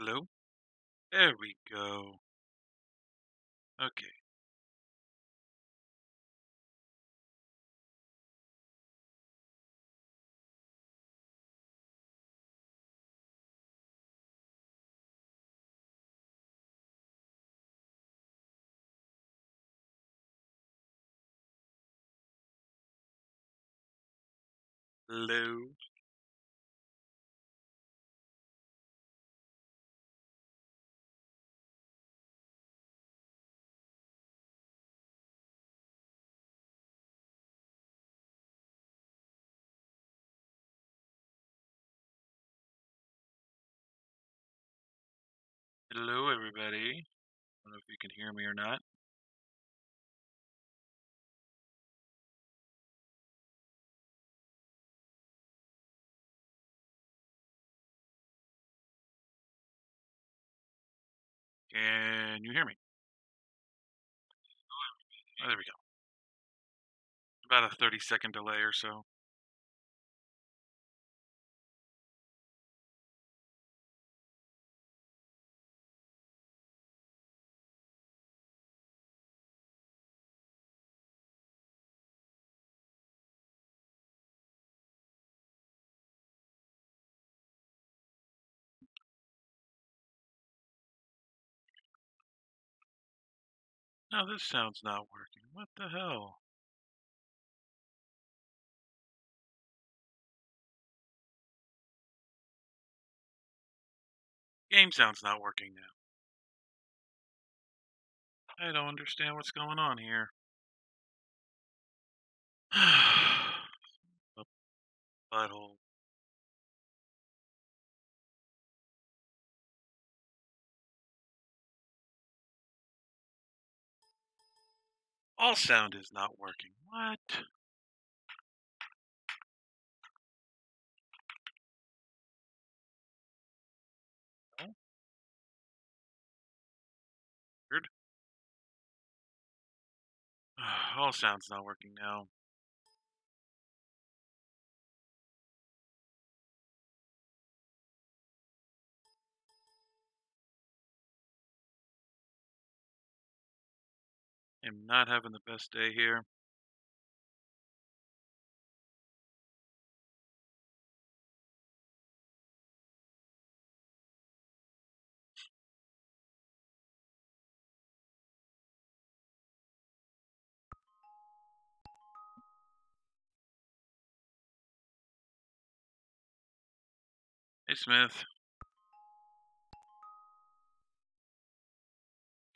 Hello? There we go. Okay. Hello? Hello, everybody. I don't know if you can hear me or not. Can you hear me? Oh, there we go. About a 30-second delay or so. No, this sound's not working. What the hell? Game sound's not working now. I don't understand what's going on here. A butthole. All sound is not working. What? Oh, weird. All sound's not working now. I'm not having the best day here. Hey, Smith.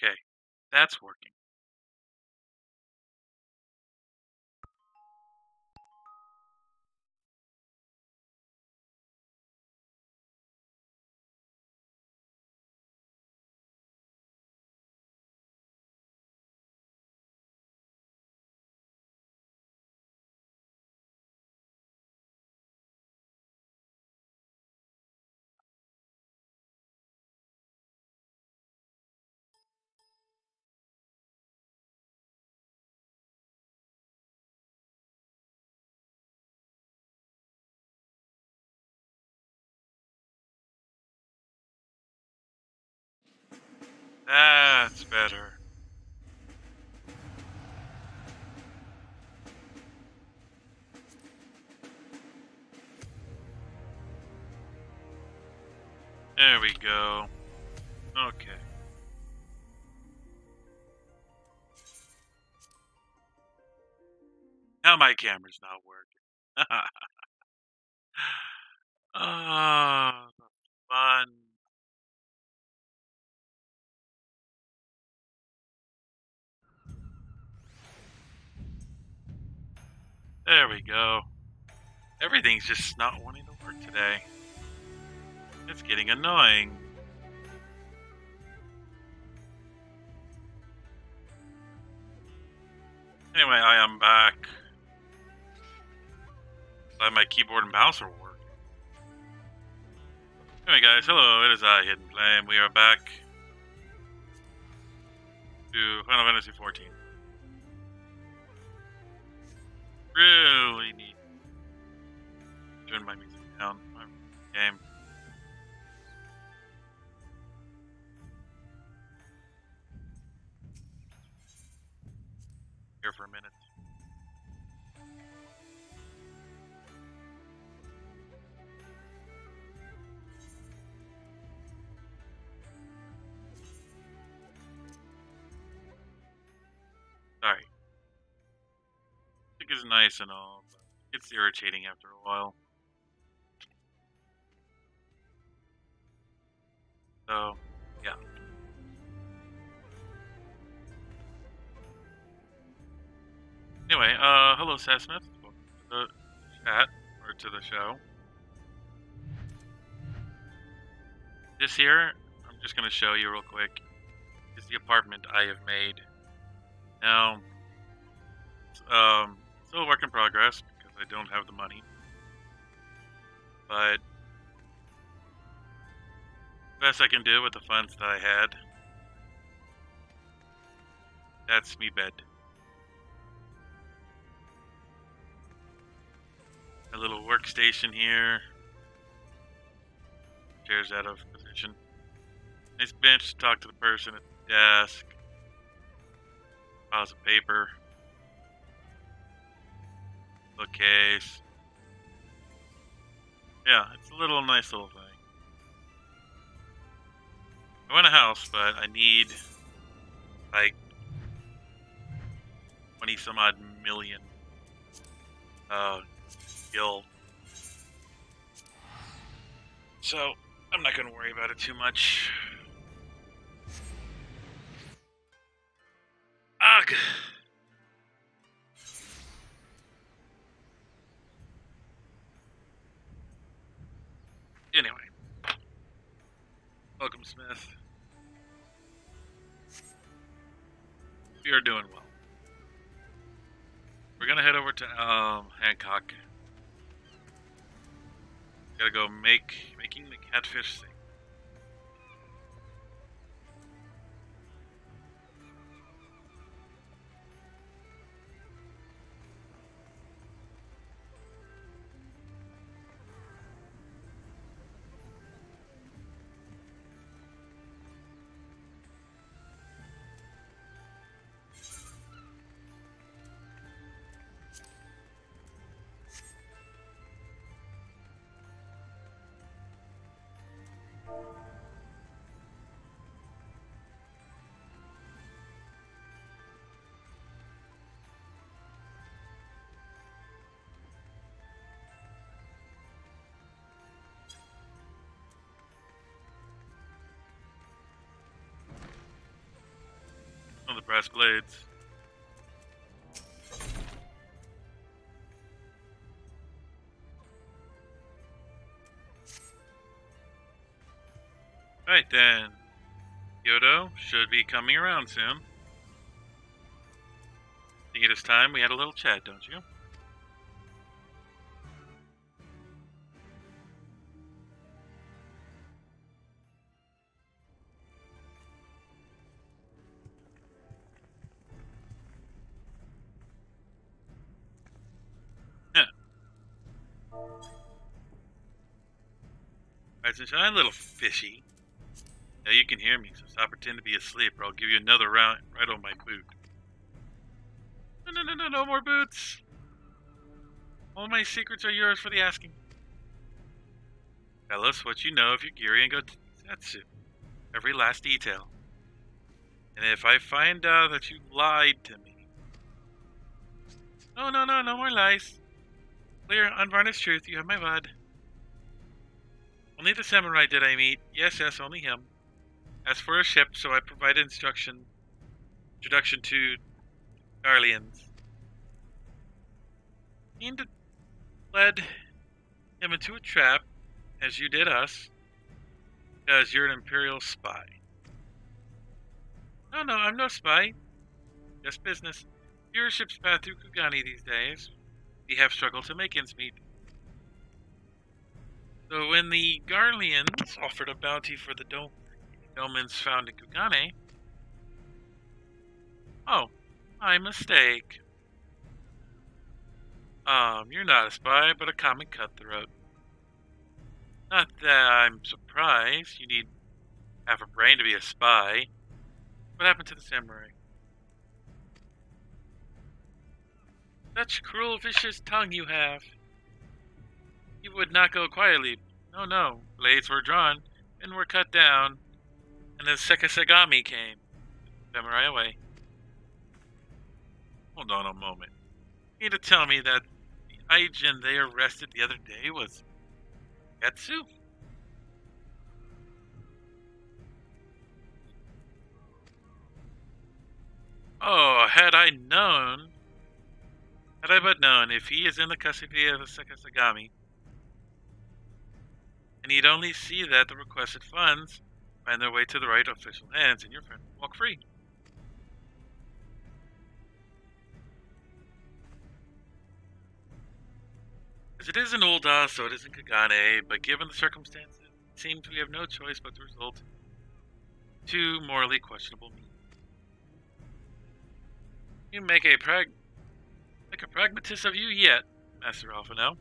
Okay, that's working. That's better. There we go. Okay. Now my camera's not working. Ah, fun. There we go. Everything's just not wanting to work today. It's getting annoying. Anyway, I am back. Glad my keyboard and mouse are working. Anyway, guys, hello. It is I, Hidden Flame. We are back to Final Fantasy XIV. Really need to turn my music down. My game. music is nice and all, but it gets irritating after a while. So, yeah. Anyway, hello, Seth. Welcome to the chat, or to the show. This here, I'm just going to show you real quick, is the apartment I have made. Now, it's still a work in progress because I don't have the money. But best I can do with the funds that I had. That's me bed. A little workstation here. Chair's out of position. Nice bench to talk to the person at the desk. Piles of paper. Bookcase. Yeah, it's a nice little thing. I want a house, but I need like 20 some odd million gil. So I'm not gonna worry about it too much. Ugh. Anyway. Welcome, Smith. We are doing well. We're gonna head over to Hancock. Gotta go making the catfish sing. On the brass blades. Right then. Yodo should be coming around soon. Think it is time we had a little chat, don't you? Right, since I'm a little fishy. Now you can hear me, so stop pretending to be asleep, or I'll give you another round right on my boot. No more boots. All my secrets are yours for the asking. Tell us what you know of your Giri and Gotetsu. Every last detail. And if I find out that you lied to me... No more lies. Clear, unvarnished truth, you have my word. Only the samurai did I meet. Yes, only him. As for a ship, so I provided introduction to Garleans. And led him into a trap, as you did us, because you're an Imperial spy. No, I'm no spy. Just business. Your ships pass through Kugane these days. We have struggled to make ends meet. So when the Garleans offered a bounty for the Domans found in Kugane... Oh, my mistake. You're not a spy, but a common cutthroat. Not that I'm surprised. You need half a brain to be a spy. What happened to the samurai? Such cruel, vicious tongue you have. You would not go quietly. No. Blades were drawn and were cut down, and the Sekisagami came. Samurai away. Hold on a moment. You mean to tell me that the Aijin they arrested the other day was Getsu? Oh, had I but known, if he is in the custody of Sekisagami, and he'd only see that the requested funds find their way to the right official hands, and your friend will walk free. As it is in Ul'dah, so it is in Kagane, but given the circumstances, it seems we have no choice but to resort to morally questionable means. You make a pragmatist of you yet, Master Alphonel.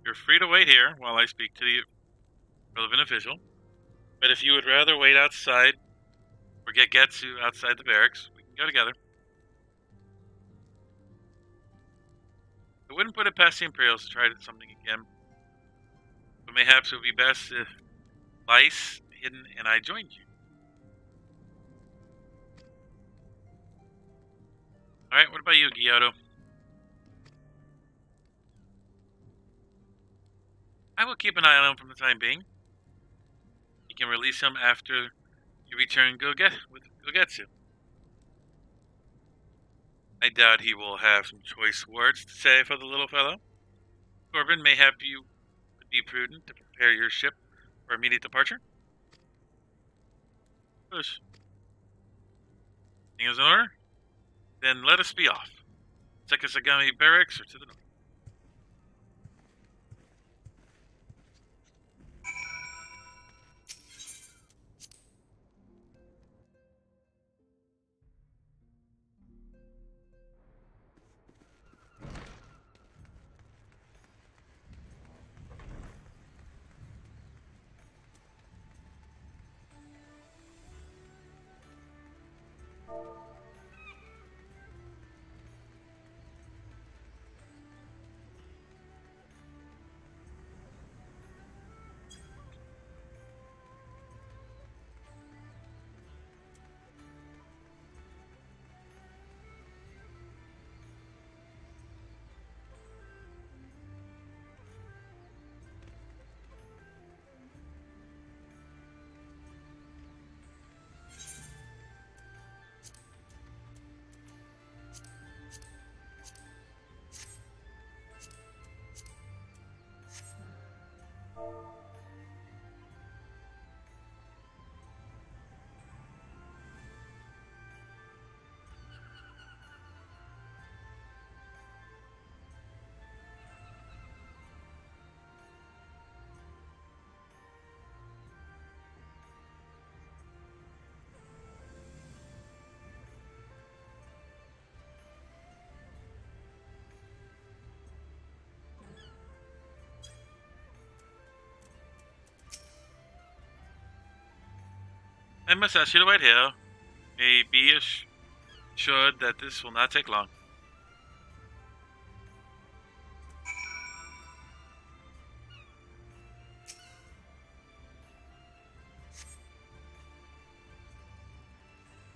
You're free to wait here while I speak to the relevant official, but if you would rather wait outside or get Getsu outside the barracks, we can go together. I wouldn't put it past the Imperials to try something again, but mayhaps it would be best if Lice, Hidden, and I joined you. Alright, what about you, Gyotto? I will keep an eye on him from the time being. You can release him after you return with Gogetsu. I doubt he will have some choice words to say for the little fellow. Corbin, mayhap you would be prudent to prepare your ship for immediate departure? Push. Thing is in order? Then let us be off. Sekisagami Barracks or to the north. I must ask you to wait here. Be assured that this will not take long.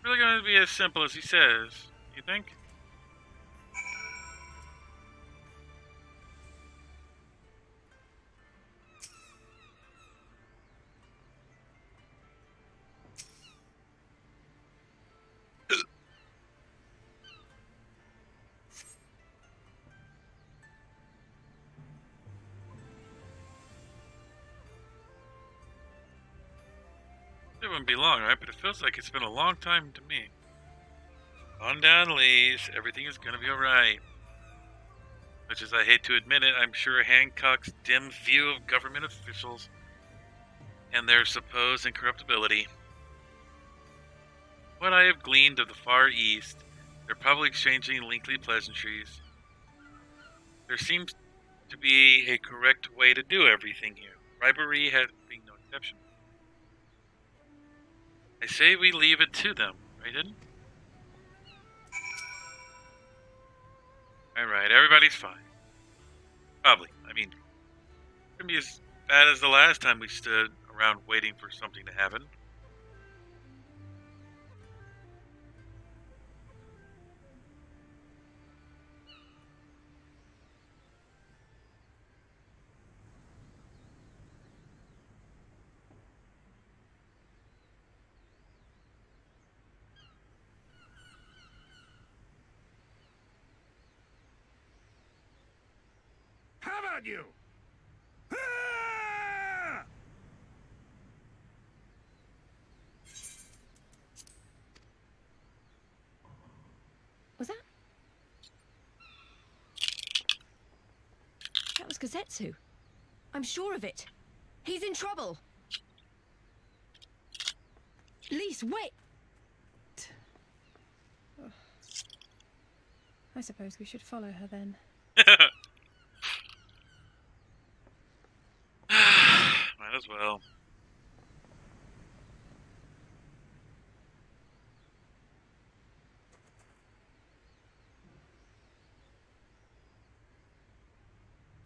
Really going to be as simple as he says, you think? It wouldn't be long, right? But it feels like it's been a long time to me. On down, Lees. Everything is gonna be alright. Much as I hate to admit it, I'm sure Hancock's dim view of government officials and their supposed incorruptibility. What I have gleaned of the Far East, they're probably exchanging lengthy pleasantries. There seems to be a correct way to do everything here. Bribery has been no exception. I say we leave it to them, right, Eden? Alright, everybody's fine. Probably. I mean, it couldn't be as bad as the last time we stood around waiting for something to happen. on you! Ah! Was that? That was Gazetsu. I'm sure of it. He's in trouble. Lise, wait! Oh. I suppose we should follow her then. Might as well.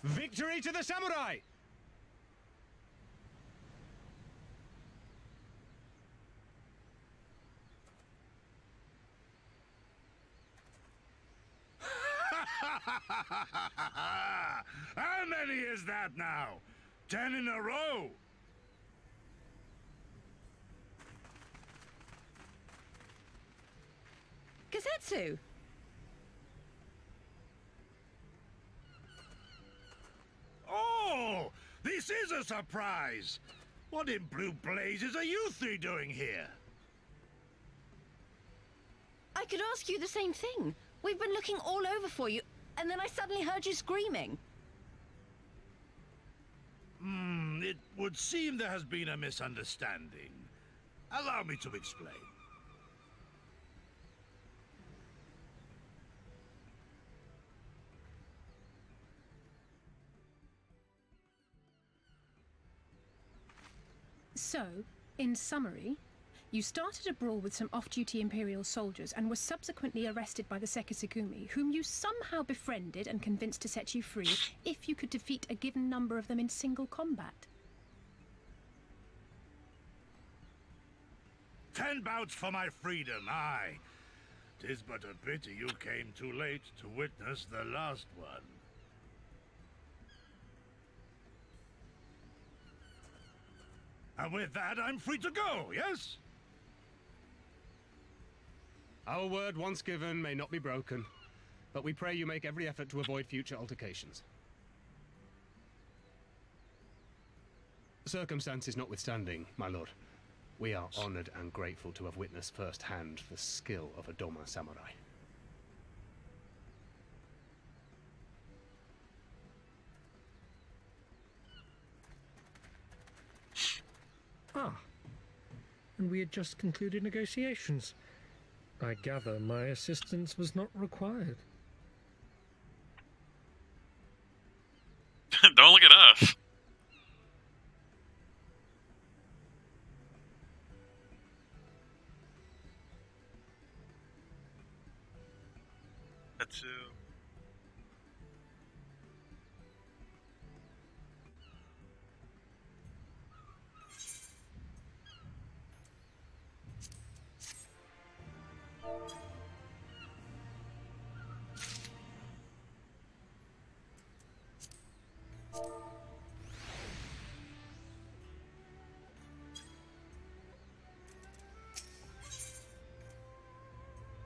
Victory to the samurai! How many is that now? 10 in a row? Gazetsu! Oh! This is a surprise! What in blue blazes are you three doing here? I could ask you the same thing. We've been looking all over for you, and then I suddenly heard you screaming. It would seem there has been a misunderstanding. Allow me to explain. So, in summary, you started a brawl with some off-duty Imperial soldiers and were subsequently arrested by the Sekisugumi, whom you somehow befriended and convinced to set you free if you could defeat a given number of them in single combat. 10 bouts for my freedom, aye. 'Tis but a pity you came too late to witness the last one. And with that, I'm free to go, yes? Our word once given may not be broken, but we pray you make every effort to avoid future altercations. Circumstances notwithstanding, my lord, we are honored and grateful to have witnessed firsthand the skill of a Doma samurai. Ah, and we had just concluded negotiations. I gather my assistance was not required. Don't look at us. That's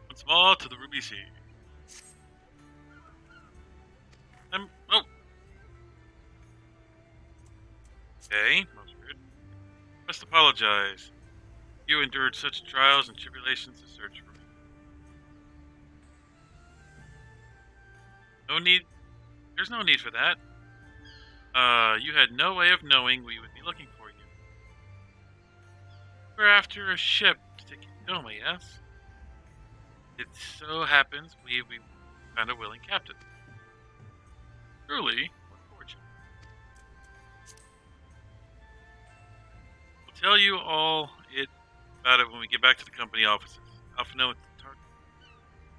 once more to the Ruby Sea. Oh. Okay, most weird. Must apologize. You endured such trials and tribulations to search for me. No need. There's no need for that. You had no way of knowing we would be looking for you. We're after a ship to take Doma, yes? It so happens we found a willing captain. Truly, what fortune. We'll tell you all about it when we get back to the company offices. Alphino and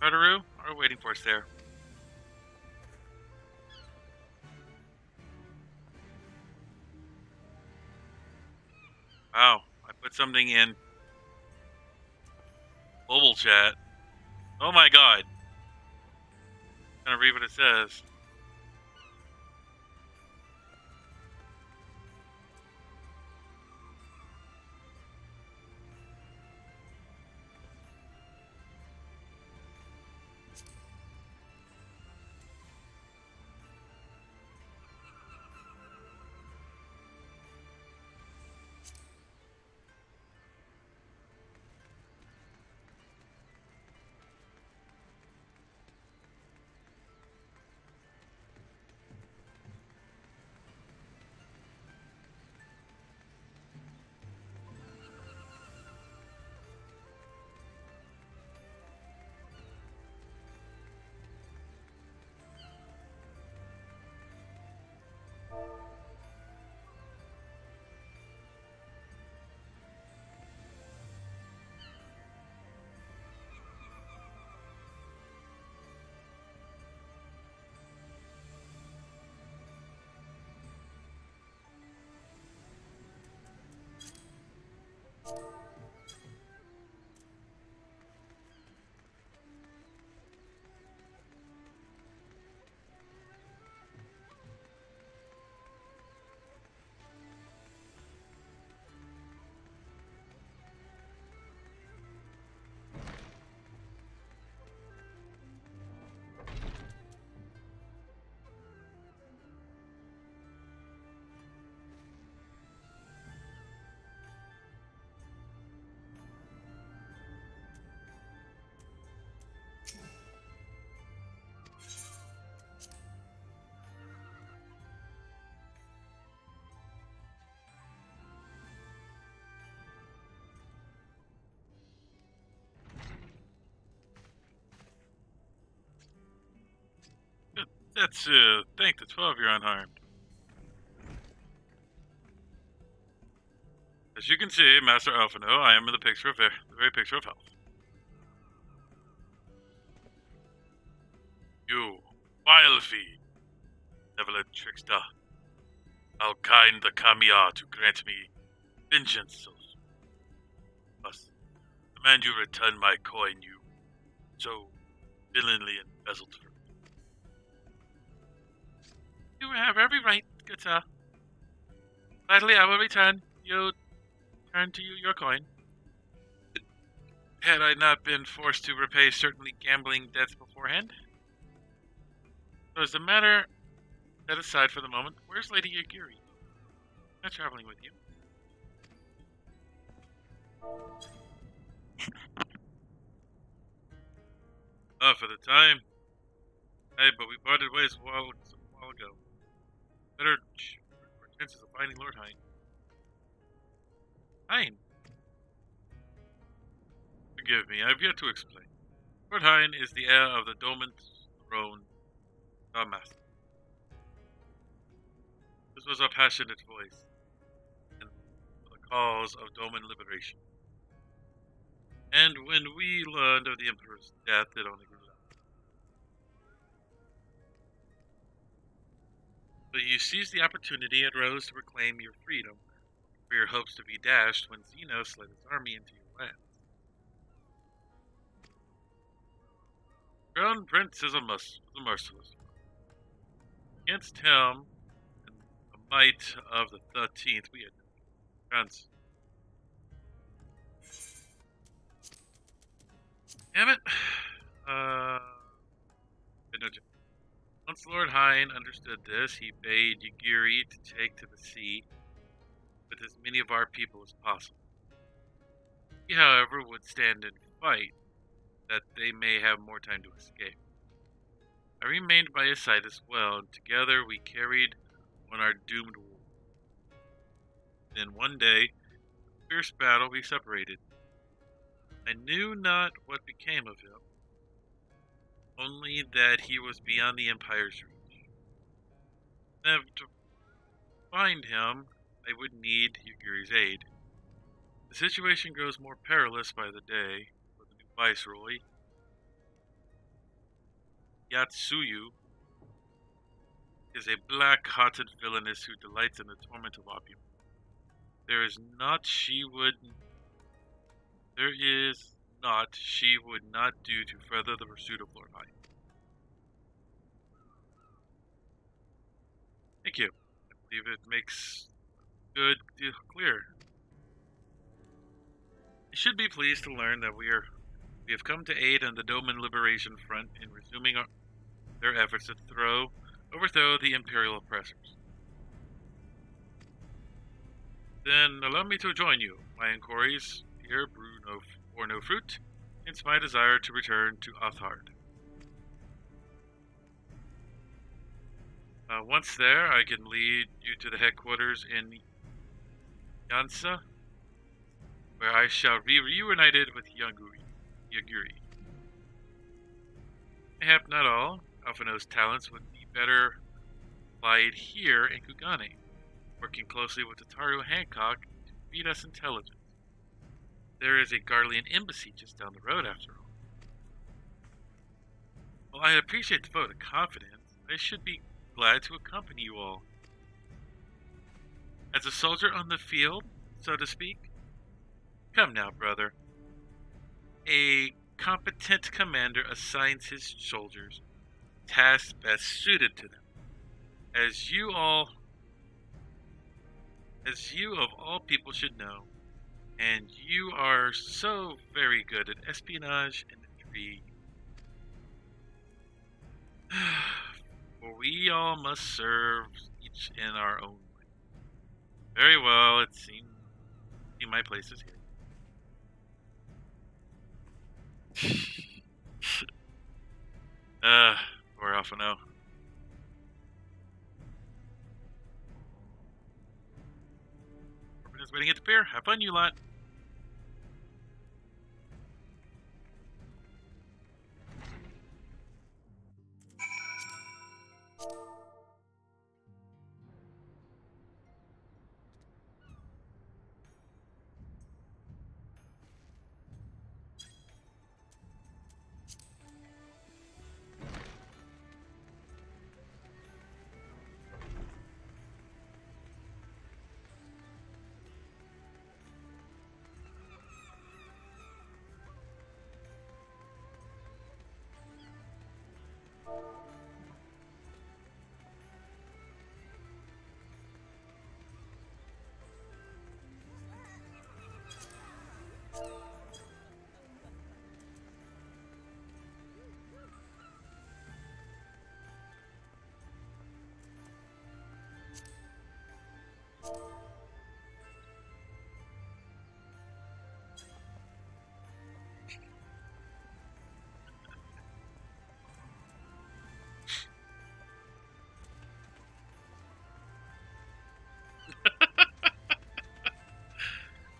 Tartaru are waiting for us there. Wow, I put something in global chat. Oh my god. I'm gonna read what it says. That's, thank the 12 you're unharmed. As you can see, Master Alphino, I am the very picture of health. You, vile fiend, benevolent trickster, how kind the Kamiya to grant me vengeance. Must demand you return my coin you so villainly embezzled from me. You have every right, good sir. Gladly I will return to you your coin. Had I not been forced to repay certain gambling debts beforehand. So as the matter set aside for the moment, where's Lady Yagiri? Not traveling with you. For the time. Hey, but we parted ways a while ago. Better for chances of finding Lord Hine. Hine? Forgive me, I have yet to explain. Lord Hine is the heir of the Domin's throne, our master. This was our passionate voice, and for the cause of Domin liberation. And when we learned of the Emperor's death, it only grew louder. So you seized the opportunity and rose to reclaim your freedom, for your hopes to be dashed when Xenos led his army into your lands. Crown Prince is a merciless one. Against him and the might of the 13th, we had no chance. Damn it. Once Lord Hine understood this, he bade Yagiri to take to the sea with as many of our people as possible. He, however, would stand and fight, that they may have more time to escape. I remained by his side as well, and together we carried on our doomed war. Then one day, in a fierce battle, we separated. I knew not what became of him, only that he was beyond the Empire's reach. And to find him, I would need Yagiri's aid. The situation grows more perilous by the day, for the new viceroy, Yatsuyu, is a black-hearted villainess who delights in the torment of opium. There is naught she would not do to further the pursuit of Lord Hine. Thank you. I believe it makes good deal clear. You should be pleased to learn that we have come to aid on the Domin Liberation Front in resuming their efforts to overthrow the Imperial oppressors. Then allow me to join you. My inquiries here bore no fruit, hence my desire to return to Othard. Once there, I can lead you to the headquarters in Yansa, where I shall be reunited with Yagiri. Mayhap not all Alphino's talents would be better applied here in Kugane, working closely with Ataru Hancock to feed us intelligence. There is a Garlean embassy just down the road, after all. Well, I appreciate the vote of confidence. I should be glad to accompany you all. As a soldier on the field, so to speak, Come now, brother. A competent commander assigns his soldiers tasks best suited to them. As you of all people should know, and you are so very good at espionage and intrigue. For we all must serve each in our own way. Very well, it seems my place is here. Poor Alphino. Corbin is waiting at the pier. Have fun, you lot.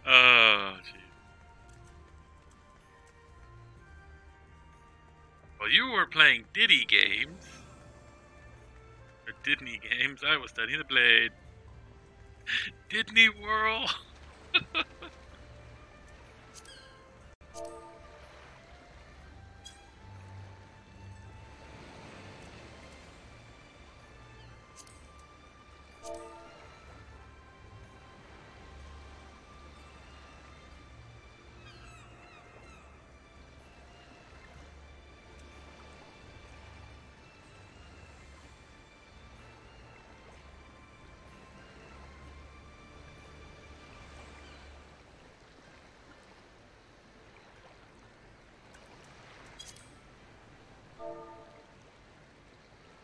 Oh, gee. While you were playing Diddy games, or Disney games, I was studying the blade. Disney Whirl.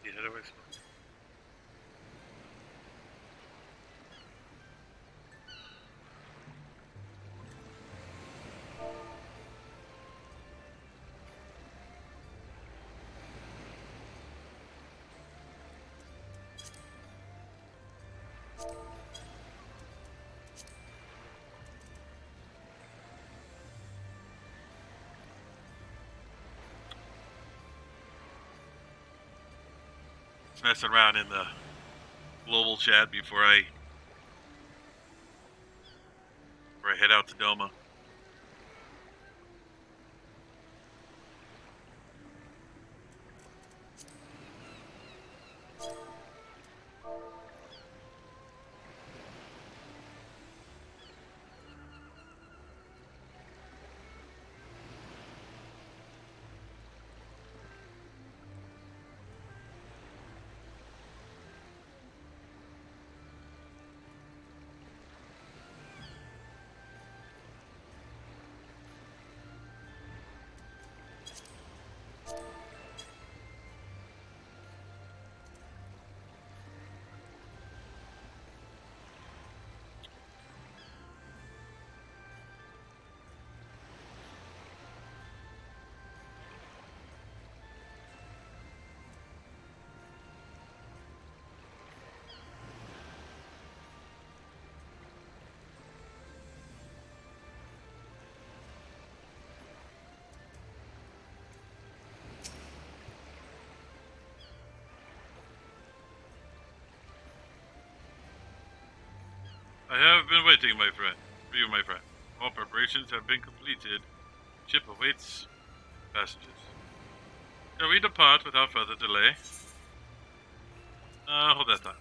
Yeah, that was fun. Messing around in the global chat before I head out to Doma. I have been waiting, my friend. For you, my friend. All preparations have been completed. Ship awaits passengers. Shall we depart without further delay? Hold that thought.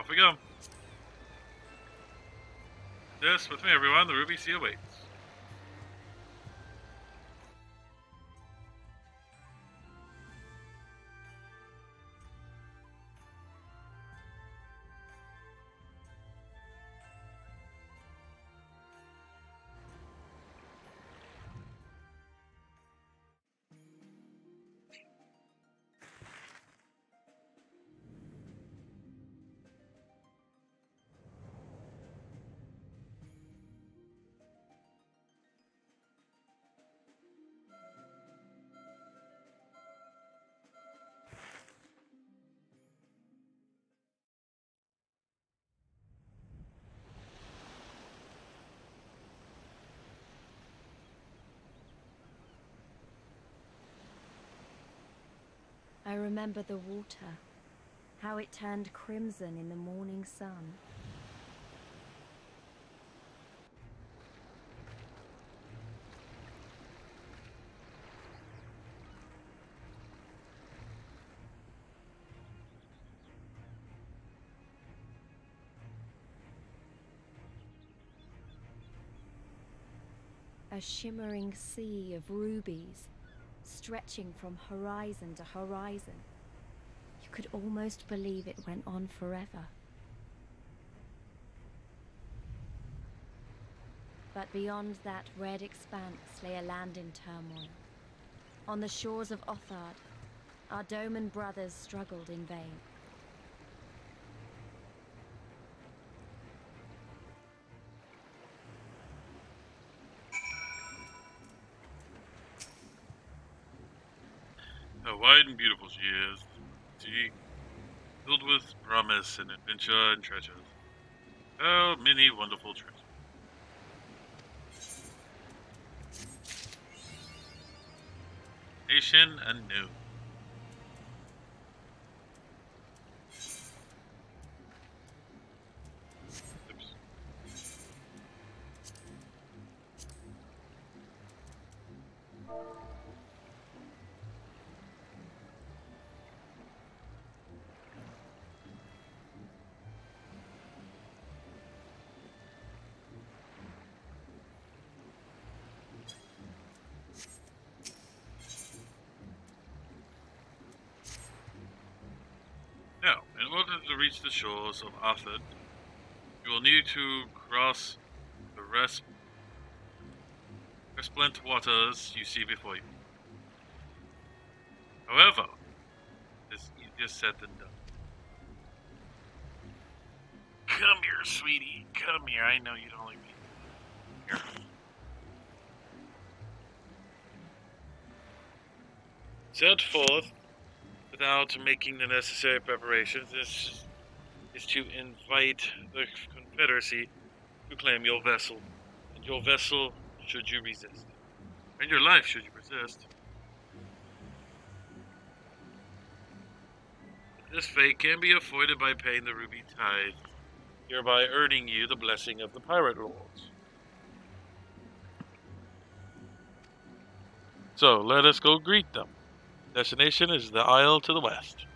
Off we go. This, with me, everyone, the Ruby Sea awaits. I remember the water, how it turned crimson in the morning sun. A shimmering sea of rubies, stretching from horizon to horizon. You could almost believe it went on forever. But beyond that red expanse lay a land in turmoil. On the shores of Othard, our Doman brothers struggled in vain. How wide and beautiful she is. Sea, filled with promise and adventure and treasures. How many wonderful treasures. Nation unknown. Oops. Now, in order to reach the shores of Othard, you will need to cross the resplendent waters you see before you. However, it's easier said than done. Come here, sweetie. Come here. I know you don't like me. Here. Set forth without making the necessary preparations is to invite the Confederacy to claim your vessel, and your vessel should you resist, and your life should you persist. This fate can be avoided by paying the ruby tithe, hereby earning you the blessing of the pirate lords. So let us go greet them. Destination is the isle to the west.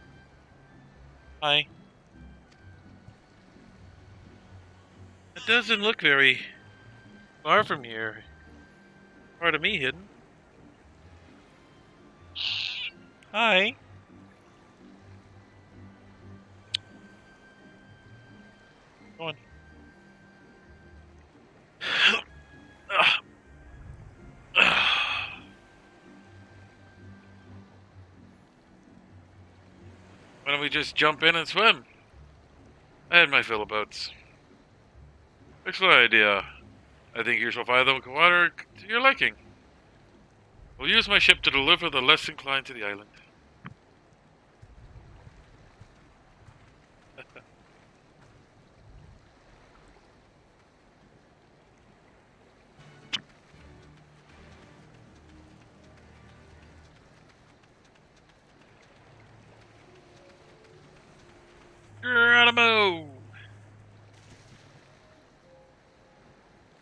Hi. It doesn't look very far from here. Part of me hidden. Hi. Go on. Why don't we just jump in and swim? I had my fill of boats. Excellent idea. I think you shall find the water to your liking. We'll use my ship to deliver the less inclined to the island. Geronimo!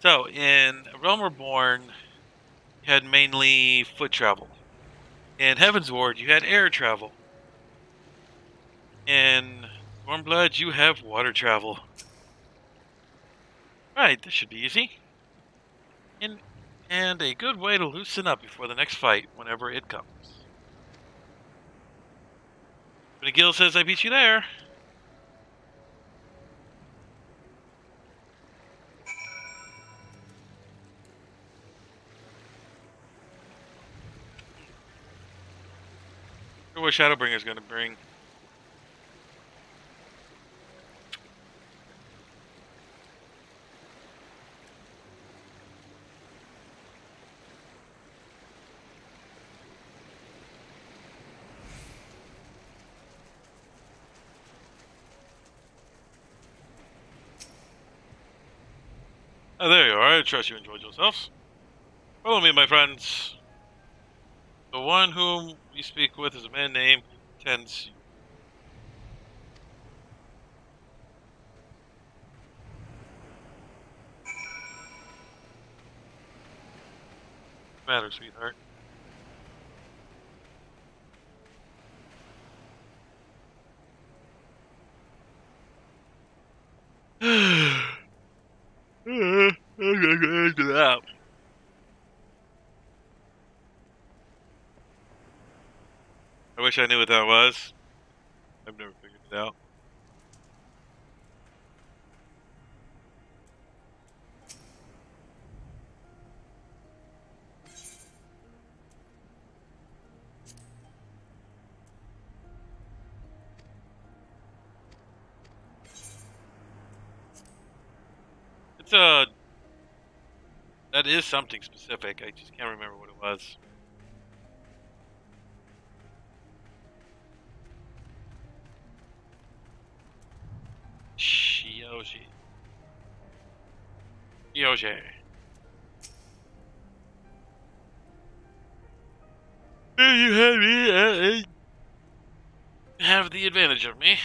So, in Realm Reborn, you had mainly foot travel. In Heaven's Ward, you had air travel. In Stormblood, you have water travel. Right, this should be easy. And a good way to loosen up before the next fight, whenever it comes. McGill says I beat you there. I wonder what Shadowbringer's gonna bring. Oh, there you are. I trust you enjoyed yourselves. Follow me, my friends. The one whom we speak with is a man named Tensu. Matter, sweetheart. I wish I knew what that was. I've never figured it out. It's that is something specific. I just can't remember what it was. Shioji. You have me. Have the advantage of me.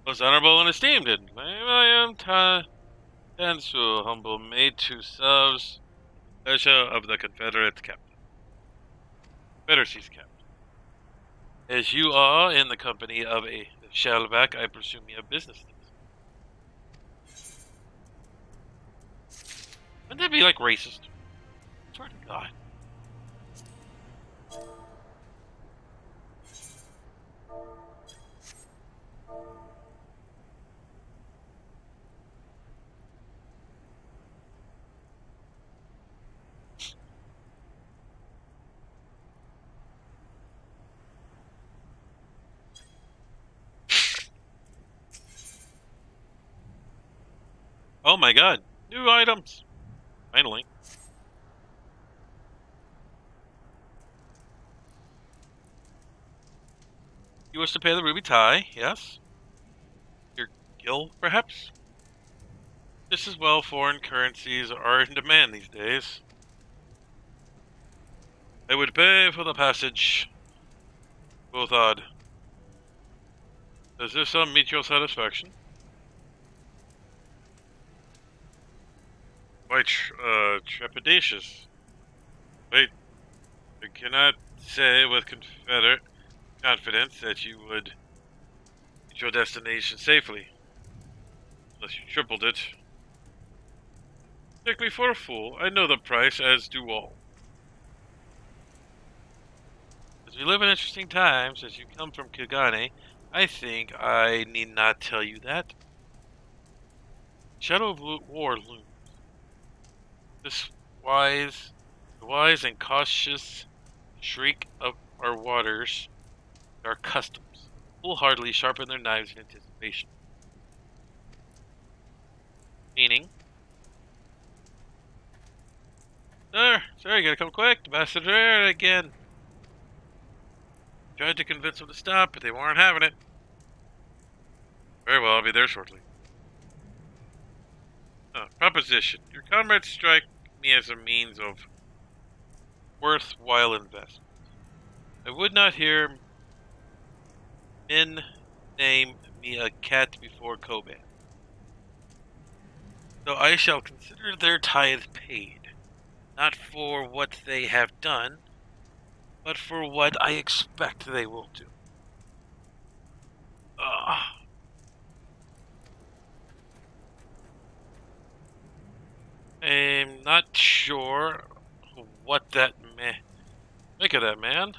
Most honorable and esteemed. I am Tensu, humble maid to serves pleasure of the Confederate captain. Confederacy's captain. As you are in the company of a shellback, I presume you have business. Wouldn't that be like racist? I swear to God. Oh my God, new items. Finally. You wish to pay the ruby tie, yes? Your gil, perhaps? Just as well, foreign currencies are in demand these days. I would pay for the passage. Both odd. Does this sum meet your satisfaction? Quite trepidatious. Wait, I cannot say with confidence that you would reach your destination safely, unless you tripled it. Take me for a fool. I know the price, as do all. As we live in interesting times, as you come from Kigane, I think I need not tell you that. Shadow of war looms. This wise and cautious shriek of our waters, our customs, foolhardily sharpen their knives in anticipation. Meaning, sir, you gotta come quick, Ambassador again. Tried to convince them to stop, but they weren't having it. Very well, I'll be there shortly. Proposition. Your comrades strike me as a means of worthwhile investment. I would not hear men name me a cat before Koban. So I shall consider their tithe paid. Not for what they have done, but for what I expect they will do. I'm not sure what that make of that, man.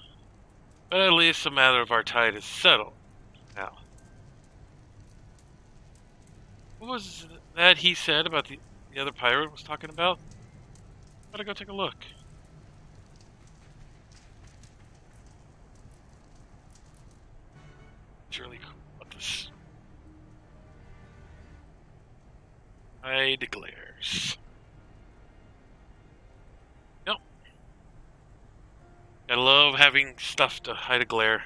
But at least the matter of our tide is settled now. What was that he said about the other pirate was talking about? Gotta go take a look. Surely, what this? Hide glares. Yep. I love having stuff to hide a glare.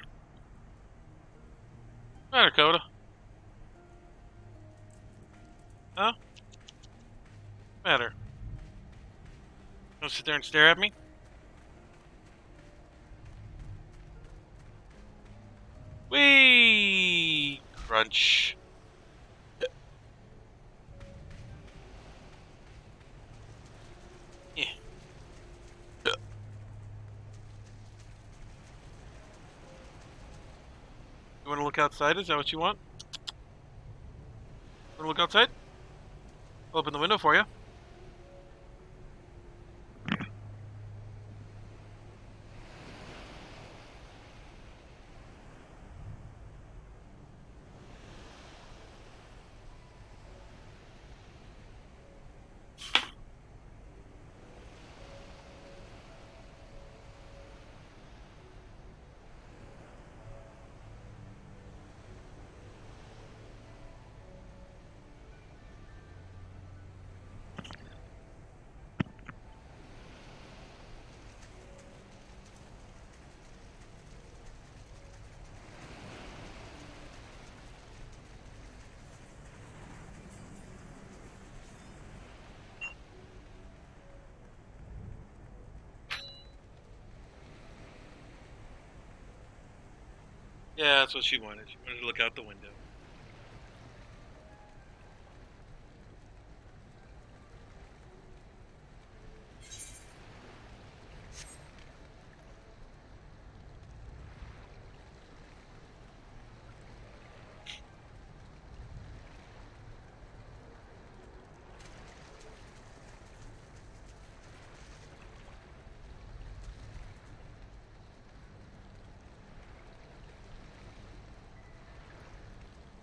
Matter, Coda. Huh? Matter. Don't sit there and stare at me. Whee! Crunch. Yeah. You want to look outside? Is that what you want? Want to look outside? I'll open the window for you. Yeah, that's what she wanted. She wanted to look out the window.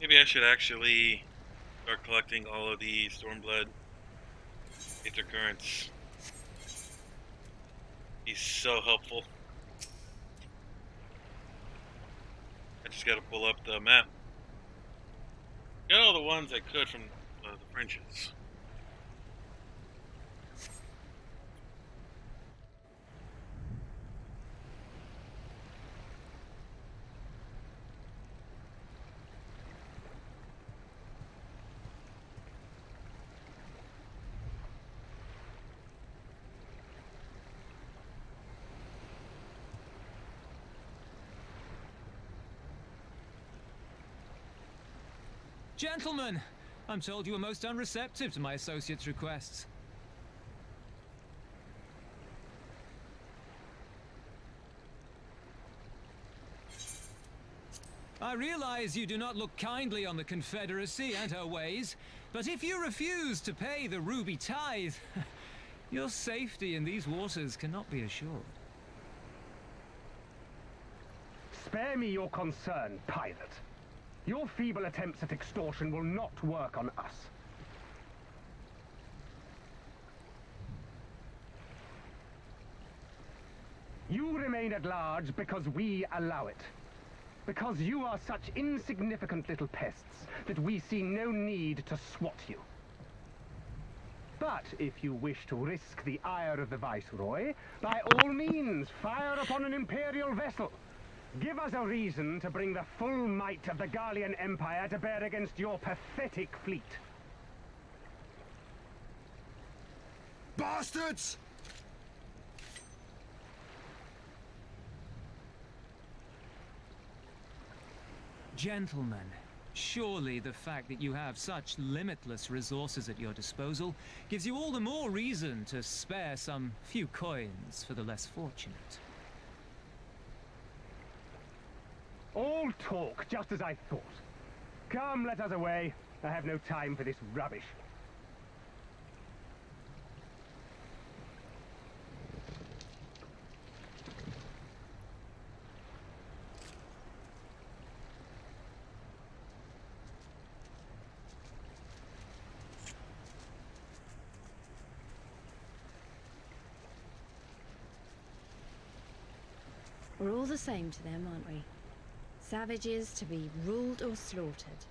Maybe I should actually start collecting all of the Stormblood Aether Currents. He's so helpful. I just gotta pull up the map. Got all the ones I could from the fringes. Gentlemen, I'm told you were most unreceptive to my associate's requests. I realize you do not look kindly on the Confederacy and her ways, but if you refuse to pay the ruby tithe, your safety in these waters cannot be assured. Spare me your concern, pirate. Your feeble attempts at extortion will not work on us. You remain at large because we allow it. Because you are such insignificant little pests that we see no need to swat you. But if you wish to risk the ire of the Viceroy, by all means, fire upon an Imperial vessel. Give us a reason to bring the full might of the Garlean Empire to bear against your pathetic fleet. Bastards! Gentlemen, Surely the fact that you have such limitless resources at your disposal gives you all the more reason to spare some few coins for the less fortunate. All talk, just as I thought. Come, let us away. I have no time for this rubbish. We're all the same to them, aren't we? Savages to be ruled or slaughtered.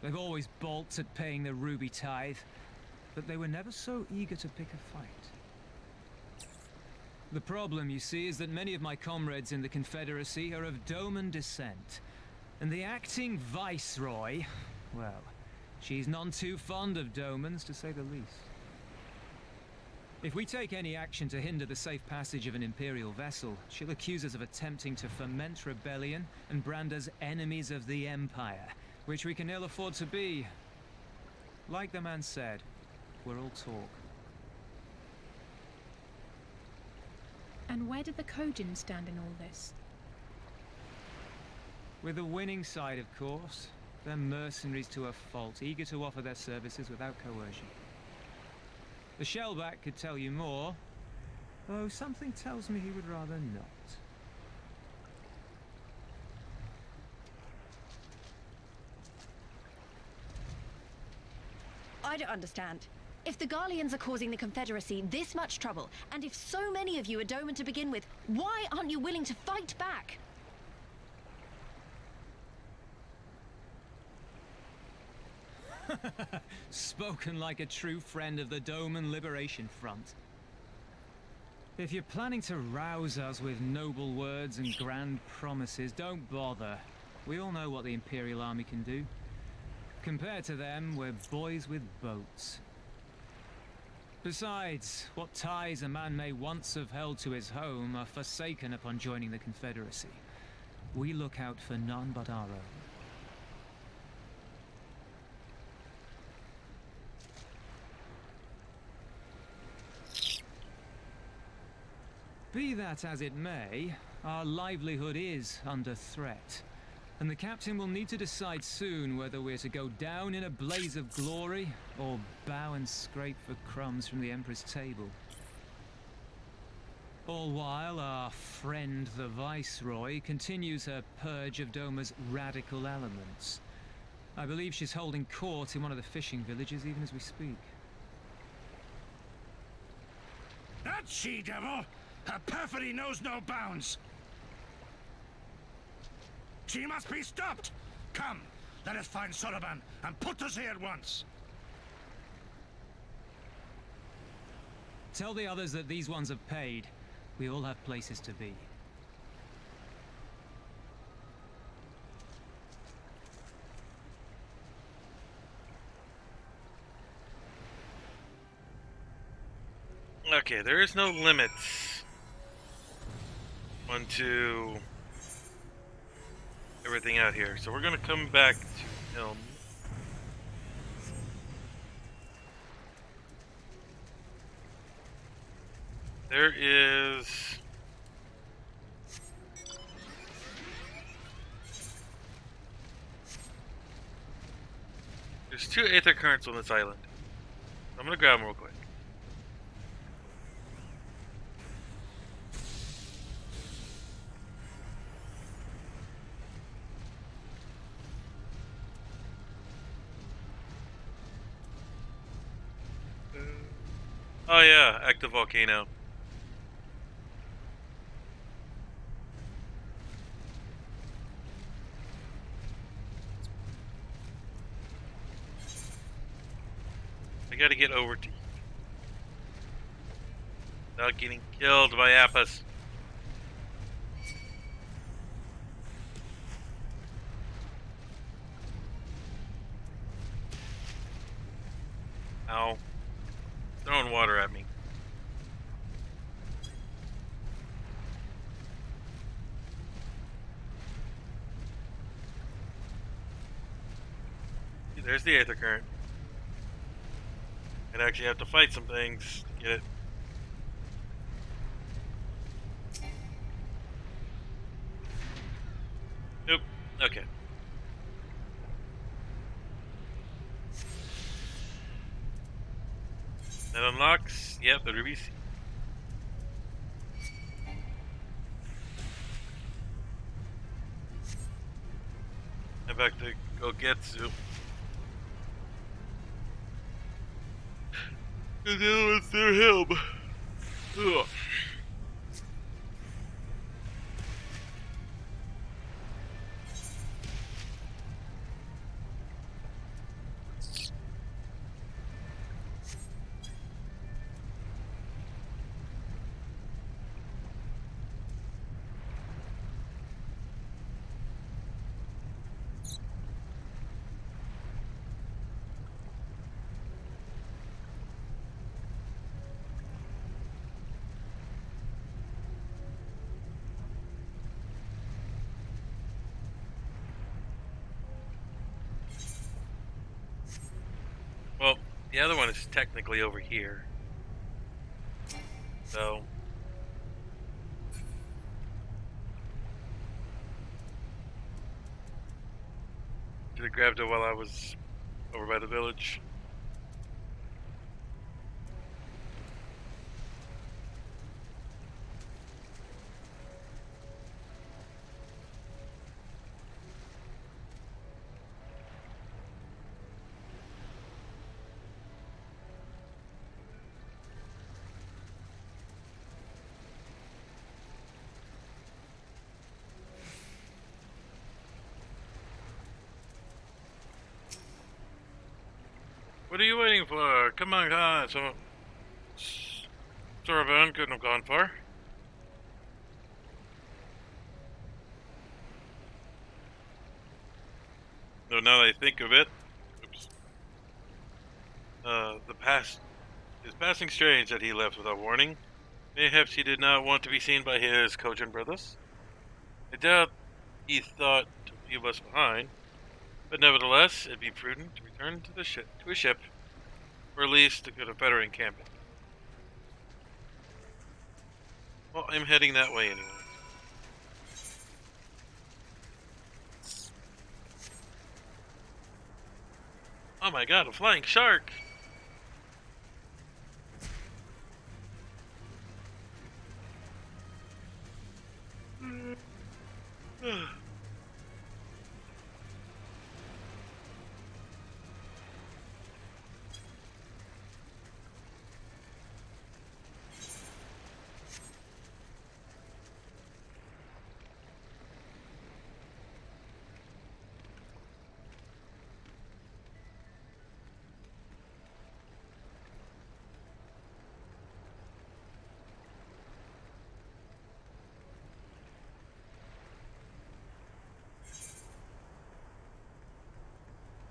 They've always balked at paying the ruby tithe, but they were never so eager to pick a fight. The problem, you see, is that many of my comrades in the Confederacy are of Doman descent, and the acting viceroy, well, she's none too fond of Domans, to say the least. If we take any action to hinder the safe passage of an Imperial vessel, she'll accuse us of attempting to foment rebellion and brand us enemies of the Empire, which we can ill afford to be. Like the man said, we're all talk. And where did the Kojin stand in all this? With the winning side, of course. They're mercenaries to a fault, eager to offer their services without coercion. The Shellback could tell you more, though something tells me he would rather not. I don't understand. If the Garleans are causing the Confederacy this much trouble, and if so many of you are Doman to begin with, why aren't you willing to fight back? Spoken like a true friend of the Doman Liberation Front. If you're planning to rouse us with noble words and grand promises, don't bother. We all know what the Imperial Army can do. Compared to them, we're boys with boats. Besides, what ties a man may once have held to his home are forsaken upon joining the Confederacy. We look out for none but our own. Be that as it may, our livelihood is under threat, and the captain will need to decide soon whether we're to go down in a blaze of glory or bow and scrape for crumbs from the Emperor's table. All while our friend the Viceroy continues her purge of Doma's radical elements. I believe she's holding court in one of the fishing villages even as we speak. That she-devil! Her perfidy knows no bounds! She must be stopped! Come, let us find Soroban and put us here at once! Tell the others that these ones have paid. We all have places to be. Okay, there is no limits onto everything out here, so we're gonna come back to Helm. There's 2 Aether Currents on this island. I'm gonna grab them real quick. Oh yeah, active volcano. I gotta get over to without getting killed by Apis. Ow. Throwing water at me. There's the Aether Current. I'd actually have to fight some things to get it. Nope. Okay. That unlocks, yep, the Ruby Sea. And back to Gogetsu. And then it's their helm. Ugh. Well, the other one is technically over here. So should have grabbed it while I was over by the village. What are you waiting for? Come on, come on. Soraburn couldn't have gone far. Though now that I think of it, oops. It's passing strange that he left without warning. Mayhaps he did not want to be seen by his Kojin brothers. I doubt he thought to leave us behind. But nevertheless, it'd be prudent to return to his ship, or at least to go to better encampment. Well, I'm heading that way anyway. Oh my god, a flying shark!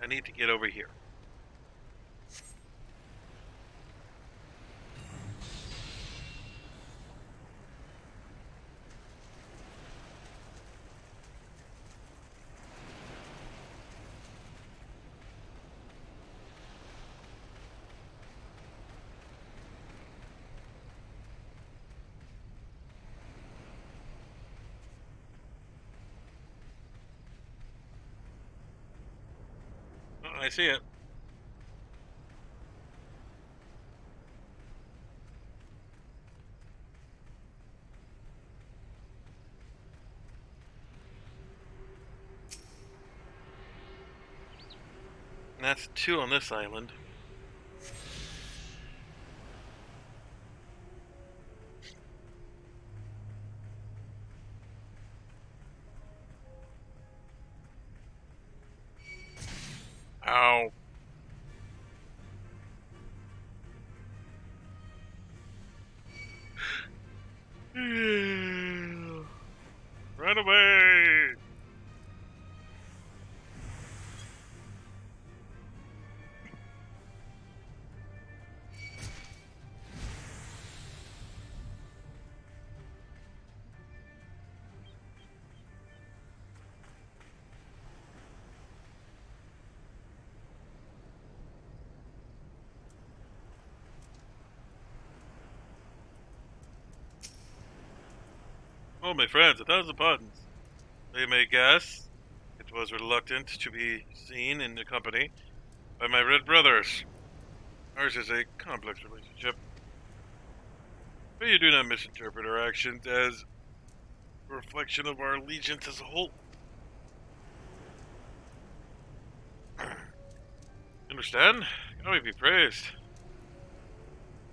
I need to get over here. Oh, I see it. And that's 2 on this island. Ow. Run away! Oh, my friends, 1,000 pardons. They may guess it was reluctant to be seen in the company by my red brothers. Ours is a complex relationship. But you do not misinterpret our actions as a reflection of our allegiance as a whole. Understand? Can we be praised?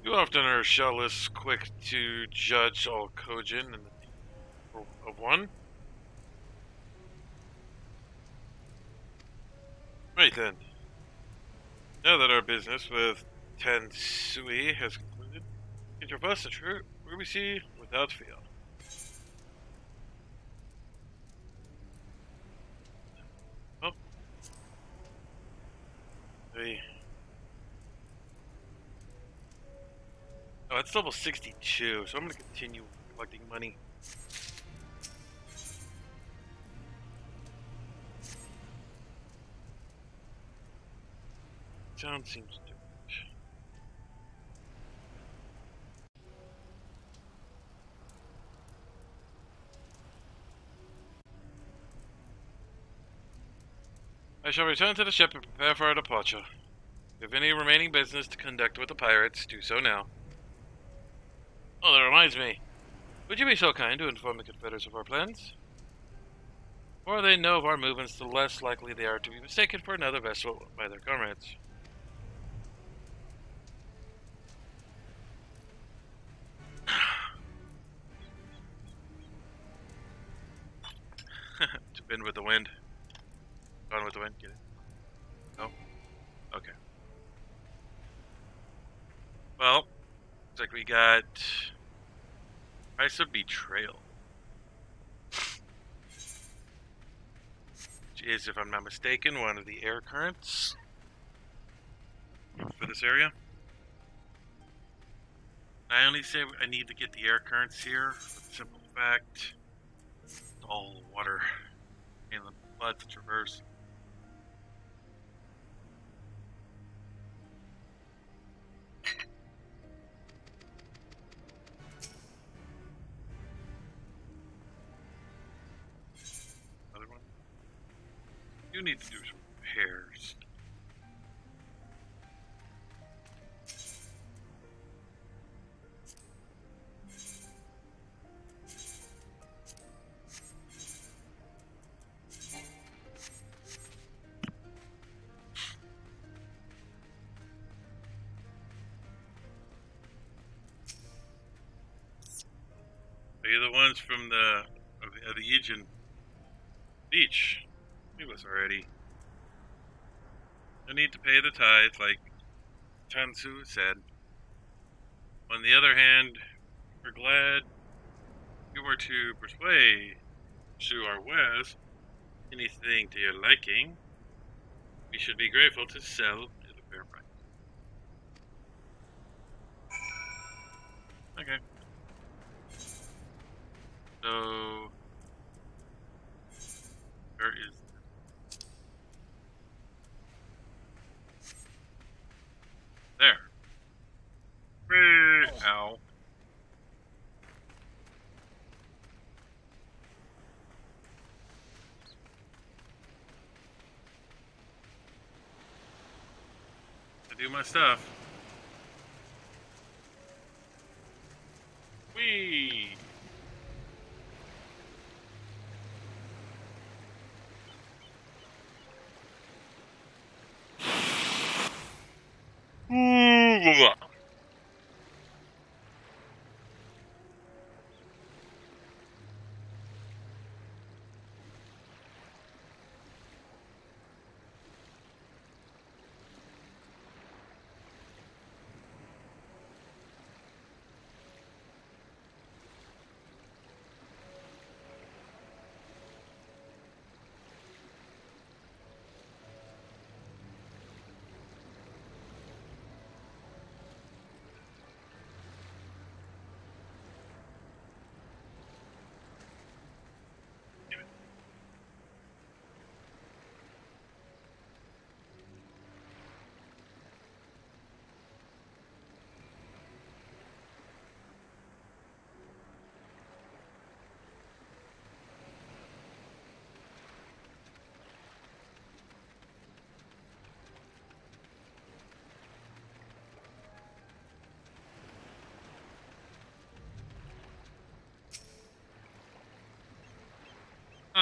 You often are shell-less, quick to judge all Kojin and the of one. Right then. Now that our business with Tensui has concluded, we can traverse the true Ruby Sea without fear. Oh. Hey. Oh, it's level 62, so I'm going to continue collecting money. Sound seems different. I shall return to the ship and prepare for our departure. If you have any remaining business to conduct with the pirates, do so now. Oh, that reminds me. Would you be so kind to inform the Confederates of our plans? The more they know of our movements, the less likely they are to be mistaken for another vessel by their comrades. To bend with the wind. Gone with the wind, get it? No? Okay. Well, looks like we got Price of Betrayal. Which is, if I'm not mistaken, one of the air currents for this area. I only say I need to get the air currents here for the simple fact it's all water and the blood to traverse. Other one. You need to do some repairs. Are you the ones from the Aegean beach? Leave us already. No need to pay the tithe, like Tansu said. On the other hand, we're glad you were to persuade Shu our wares anything to your liking. We should be grateful to sell at a fair price. Okay. So, where is there? Ow. I do my stuff. Whee! Ooh.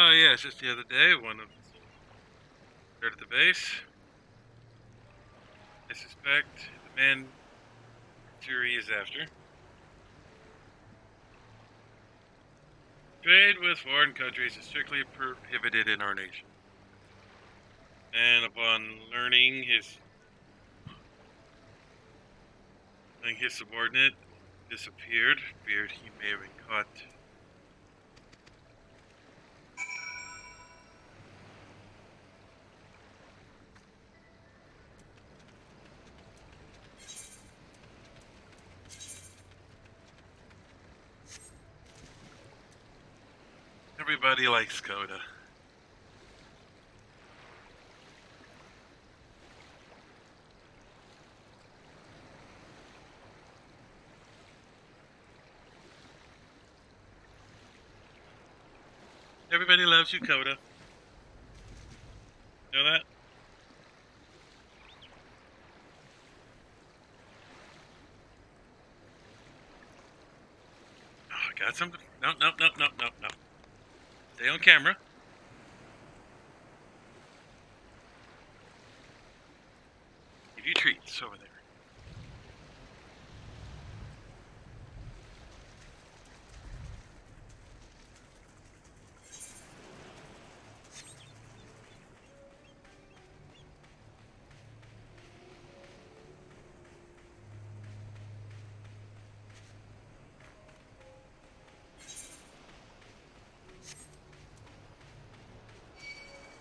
Oh yeah, it's just the other day, one of there at the base. I suspect the man Fury is after. Trade with foreign countries is strictly prohibited in our nation. And upon learning his subordinate disappeared, feared he may have been caught. Everybody likes Coda. Everybody loves you, Coda. Know that? Oh, I got something. No. Stay on camera. Give you treats over there.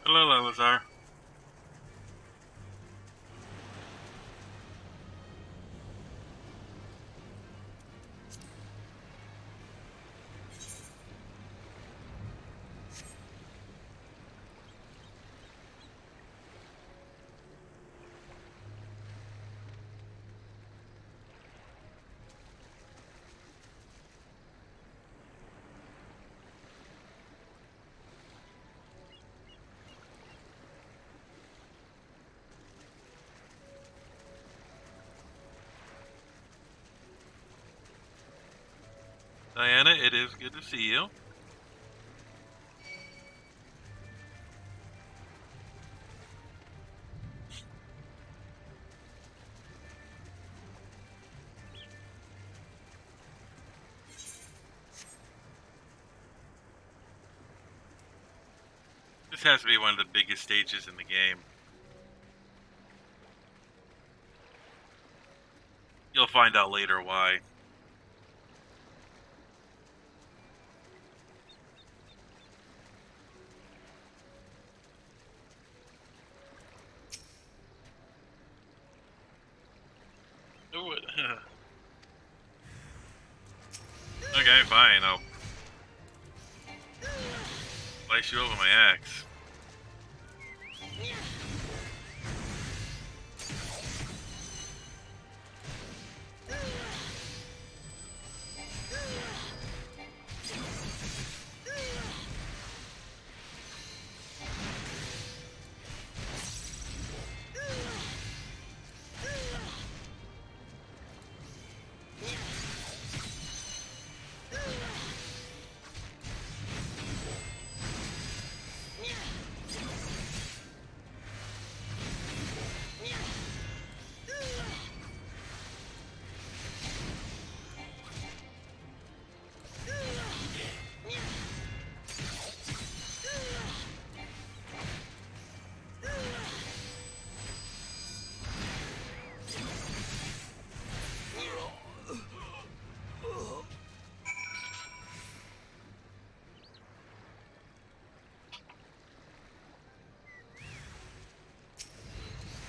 Hello, Lalazar. Diana, it is good to see you. This has to be one of the biggest stages in the game. You'll find out later why. Okay, fine, I'll slice you over my axe.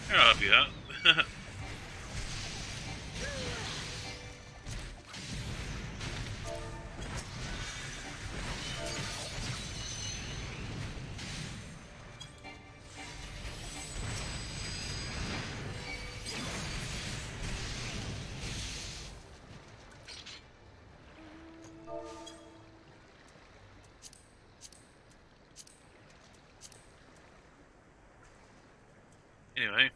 Here, I'll help you out. Anyway.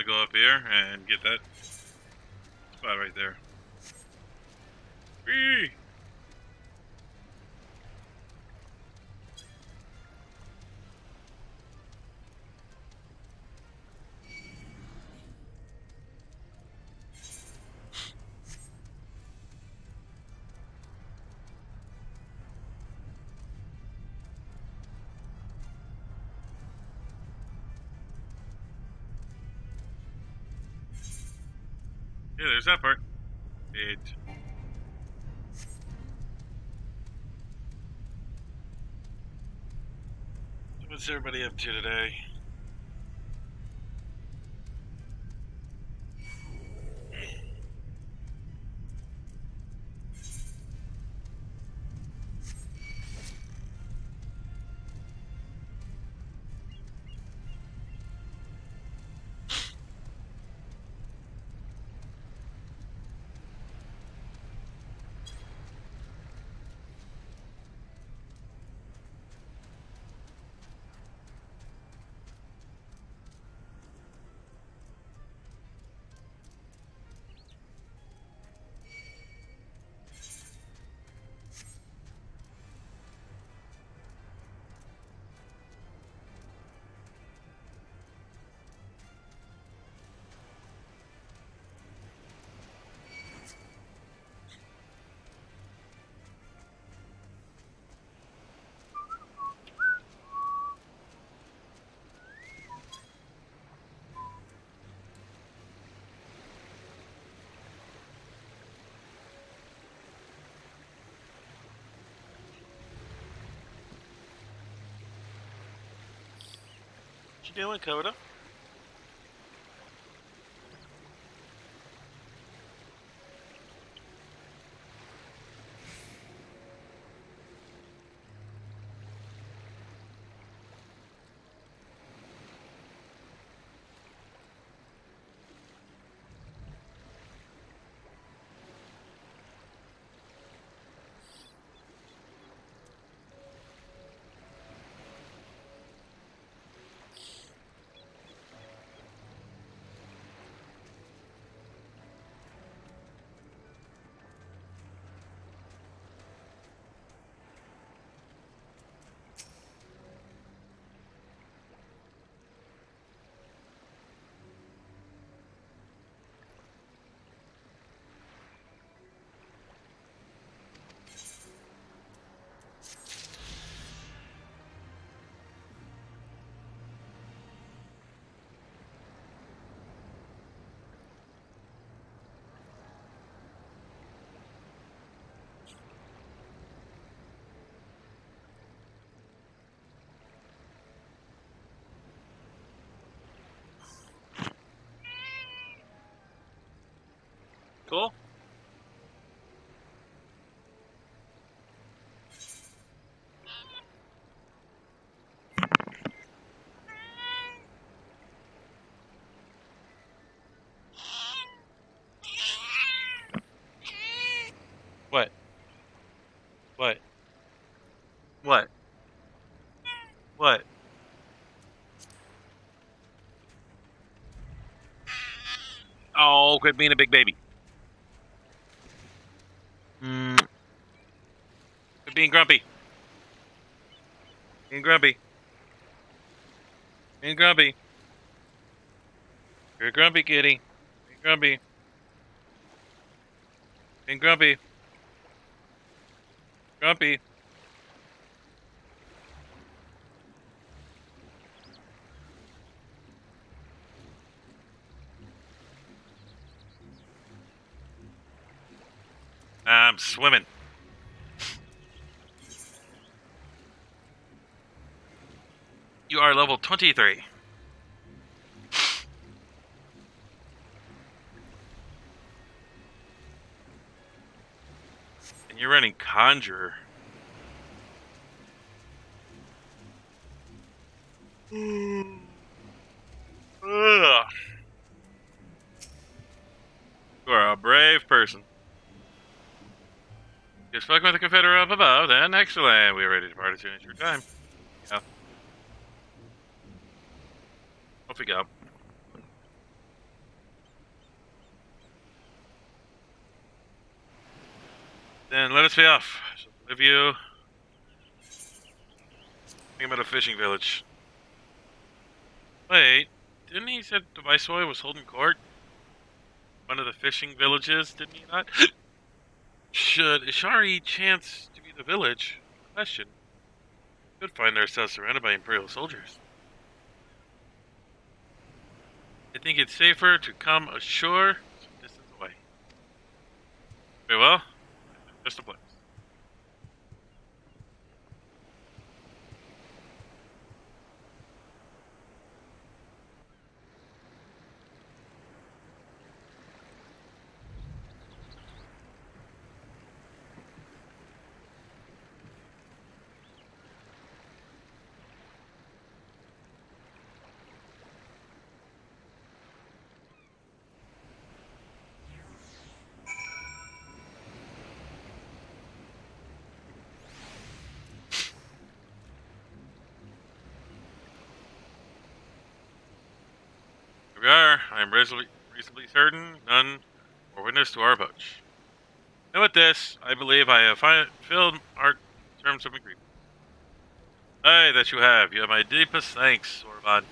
to go up here and get that spot right there. Whee! Yeah, there's that part. What's everybody up to today? What you doing, Coda? Cool. What? What? What? What? Oh, quit being a big baby. Quit being grumpy. Being grumpy. Being grumpy. You're a grumpy kitty. Being grumpy. Being grumpy. Grumpy. I'm swimming. You are level 23. And you're running Conjurer. Ugh. You are a brave person. Just fucking with the Confederate up above, then excellent. We are ready to depart as soon as your time. Yeah. Off we go. Then let us be off. I shall leave you. Think about a fishing village. Wait, didn't he said the Viceroy was holding court? One of the fishing villages, didn't he not? Should Ishari chance to be the village? Question. Could find ourselves surrounded by Imperial soldiers. I think it's safer to come ashore some distance away. Very well. Just a place. Here we are. I am reasonably certain none were witness to our approach. And with this, I believe I have filled our terms of agreement. Aye, that you have. You have my deepest thanks, Orban.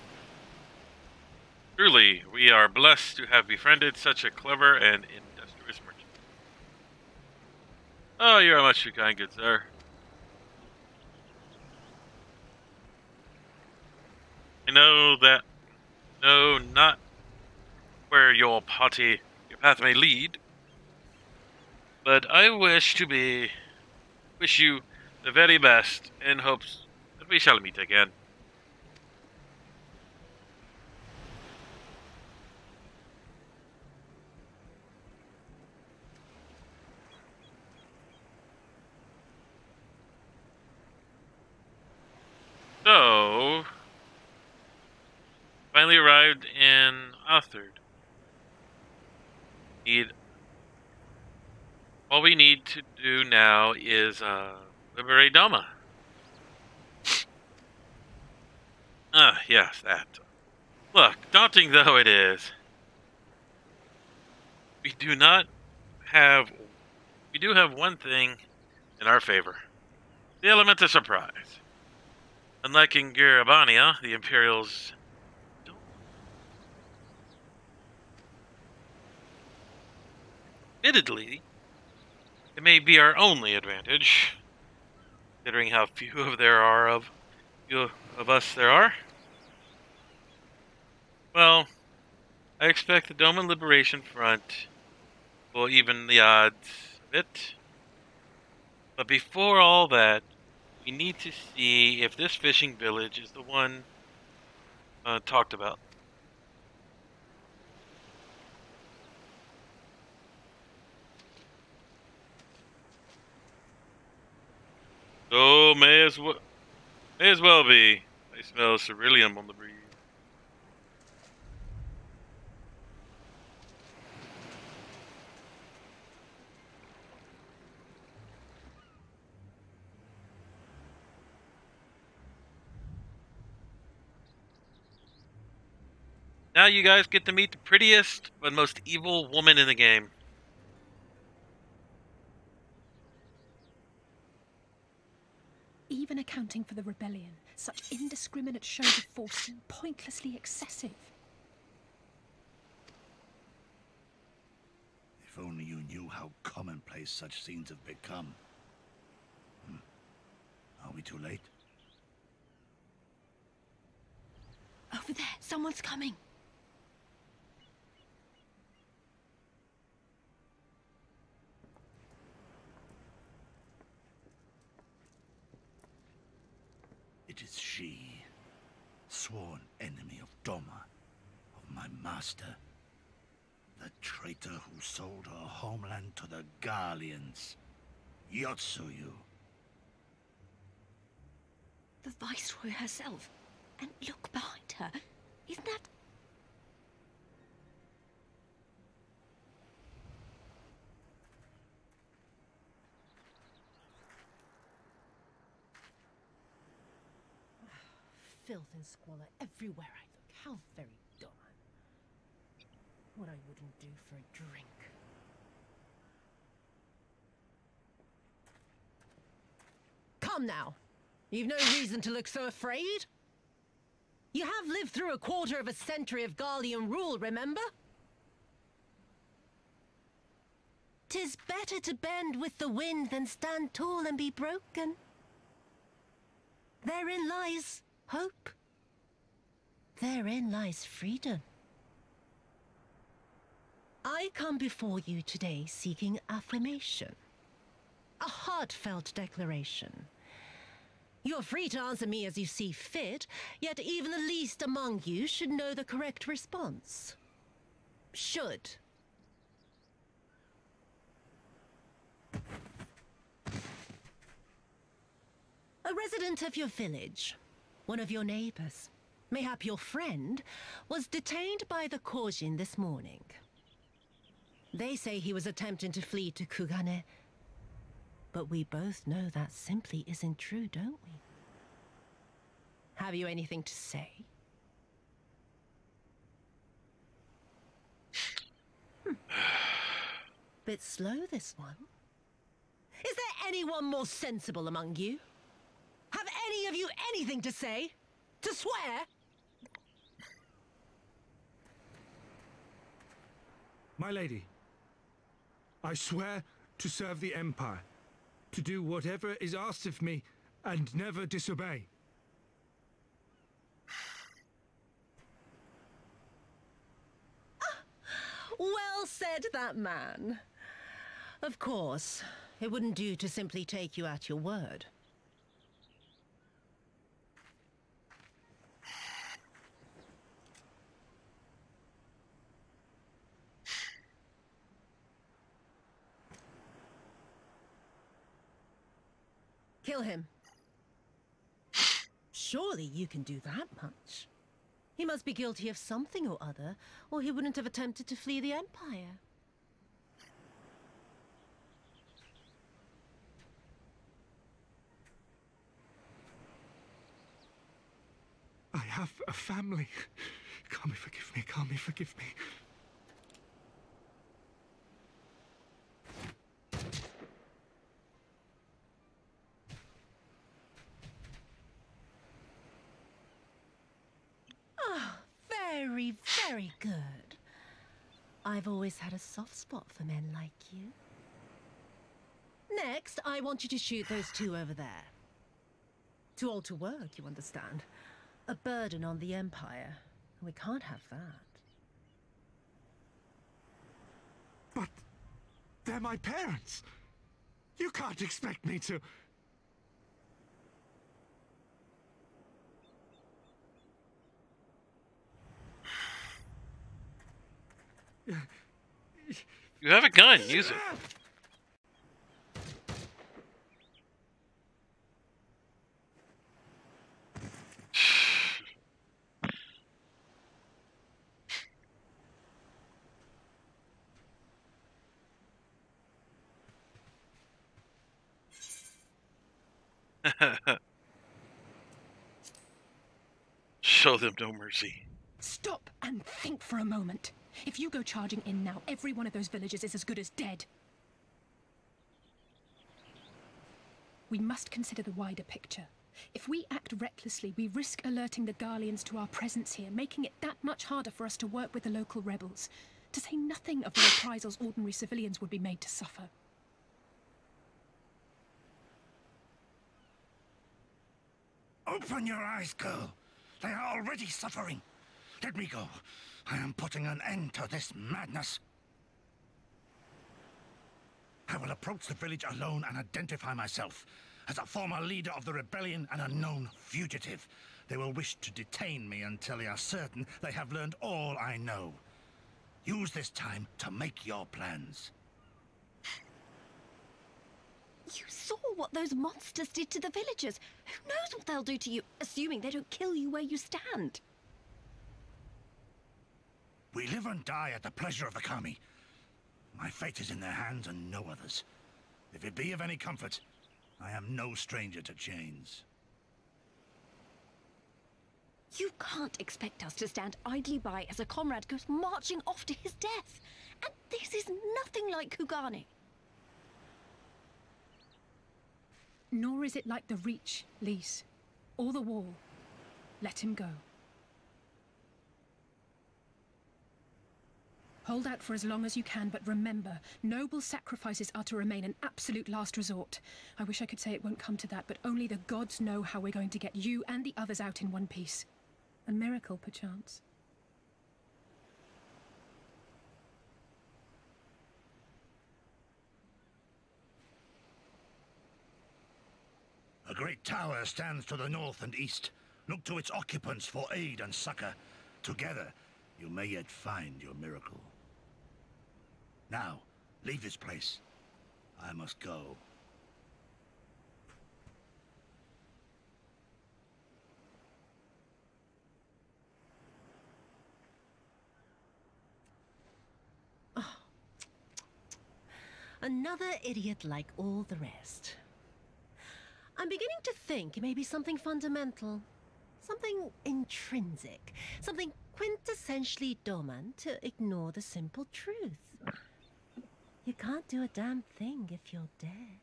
Truly, we are blessed to have befriended such a clever and industrious merchant. Oh, you are much too kind, good sir. I know that. No, not where your path may lead. But I wish you the very best in hopes that we shall meet again. So, finally arrived in Othard. All we need to do now is liberate Doma. Yes, that. Look, daunting though it is, we do have one thing in our favor: the element of surprise. Unlike in Garabania, the Imperials don't. Admittedly, it may be our only advantage, considering how few of us there are. Well, I expect the Doman Liberation Front will even the odds a bit. But before all that, we need to see if this fishing village is the one talked about. So may as well be. I smell ceruleum on the breeze. Now you guys get to meet the prettiest but most evil woman in the game. Even accounting for the rebellion, such indiscriminate shows of force seem pointlessly excessive. If only you knew how commonplace such scenes have become. Are we too late? Over there, someone's coming. It is she, sworn enemy of Doma, of my master. The traitor who sold her homeland to the Garleans. Yotsuyu. The Viceroy herself. And look behind her. Isn't that... Filth and squalor everywhere I look. How very Doma. What I wouldn't do for a drink. Come now. You've no reason to look so afraid. You have lived through a quarter of a century of Garlean rule, remember? 'Tis better to bend with the wind than stand tall and be broken. Therein lies hope. Therein lies freedom. I come before you today seeking affirmation. A heartfelt declaration. You're free to answer me as you see fit, yet even the least among you should know the correct response. Should. A resident of your village, one of your neighbors, mayhap your friend, was detained by the Kojin this morning. They say he was attempting to flee to Kugane, but we both know that simply isn't true, don't we? Have you anything to say? Bit slow, this one. Is there anyone more sensible among you? Have any of you anything to say? To swear? My lady, I swear to serve the Empire, to do whatever is asked of me, and never disobey. Well said, that man. Of course, it wouldn't do to simply take you at your word. Kill him. Surely you can do that much. He must be guilty of something or other, or he wouldn't have attempted to flee the Empire. I have a family. Kami, forgive me. Kami, forgive me. Very, very good. I've always had a soft spot for men like you. Next, I want you to shoot those two over there. Too old to work, you understand. A burden on the Empire. We can't have that. But they're my parents. You can't expect me to... You have a gun, use it. Show them no mercy. Stop and think for a moment. If you go charging in now, every one of those villagers is as good as dead. We must consider the wider picture. If we act recklessly, we risk alerting the Garleans to our presence here, making it that much harder for us to work with the local rebels. To say nothing of the reprisals ordinary civilians would be made to suffer. Open your eyes, girl. They are already suffering. Let me go. I am putting an end to this madness. I will approach the village alone and identify myself as a former leader of the rebellion and a known fugitive. They will wish to detain me until they are certain they have learned all I know. Use this time to make your plans. You saw what those monsters did to the villagers. Who knows what they'll do to you, assuming they don't kill you where you stand? We live and die at the pleasure of the Kami. My fate is in their hands and no others. If it be of any comfort, I am no stranger to chains. You can't expect us to stand idly by as a comrade goes marching off to his death. And this is nothing like Kugane. Nor is it like the Reach, Lys, or the Wall. Let him go. Hold out for as long as you can, but remember, noble sacrifices are to remain an absolute last resort. I wish I could say it won't come to that, but only the gods know how we're going to get you and the others out in one piece. A miracle, perchance. A great tower stands to the north and east. Look to its occupants for aid and succor. Together, you may yet find your miracle. Now, leave this place. I must go. Oh. Another idiot like all the rest. I'm beginning to think it may be something fundamental. Something intrinsic. Something quintessentially Doman to ignore the simple truth. You can't do a damn thing if you're dead.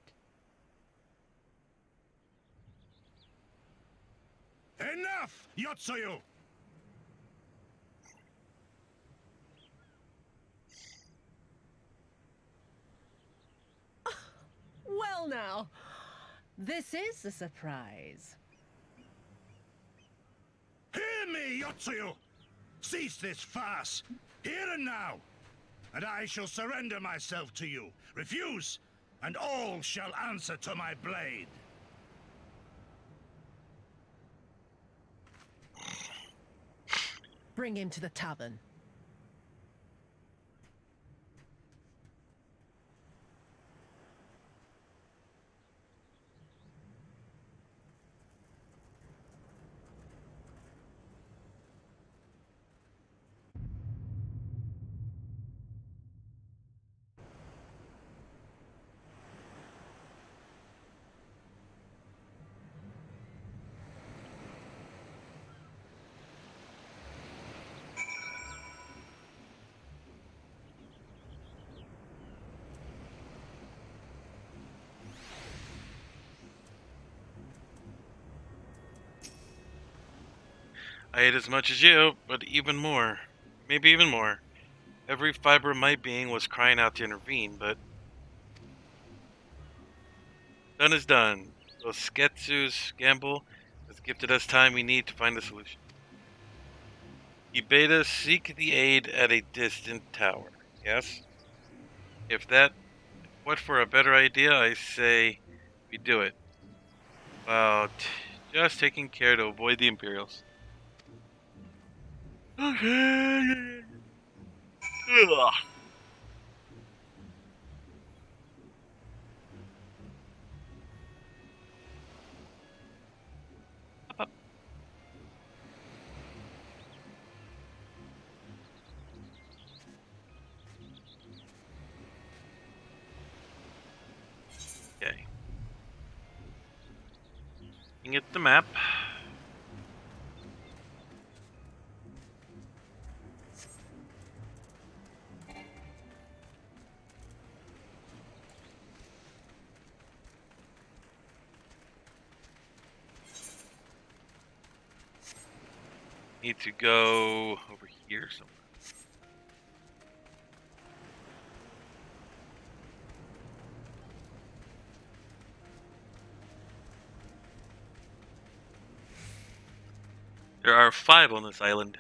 Enough, Yotsuyu! Well now, this is a surprise. Hear me, Yotsuyu! Cease this farce, here and now, and I shall surrender myself to you. Refuse, and all shall answer to my blade. Bring him to the tavern. I ate as much as you, but even more. Maybe even more. Every fiber of my being was crying out to intervene, but... done is done. So Sketsu's gamble has gifted us time we need to find a solution. He bade us seek the aid at a distant tower. Yes? If that... what for a better idea, I say we do it. While just taking care to avoid the Imperials. Okay. Ugh. Up. Okay. Looking at the map. Need to go over here somewhere. There are 5 on this island.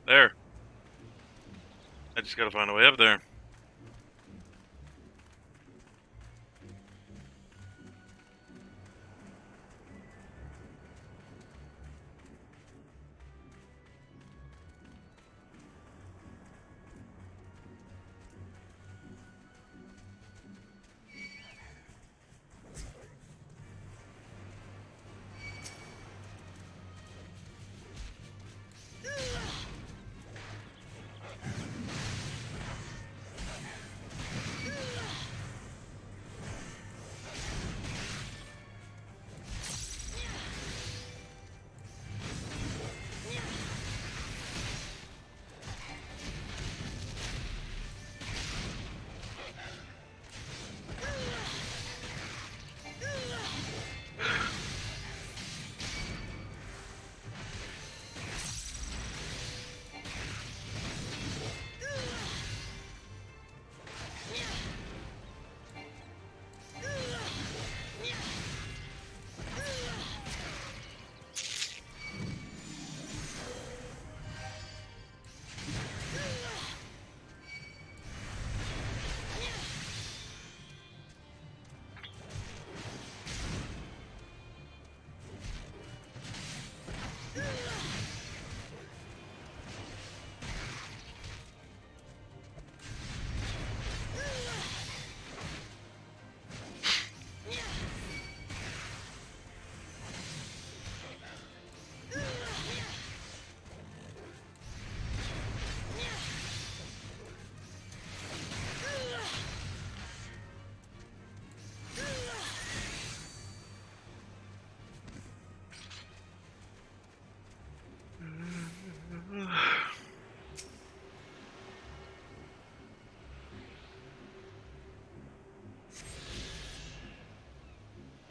There. I just gotta find a way up there.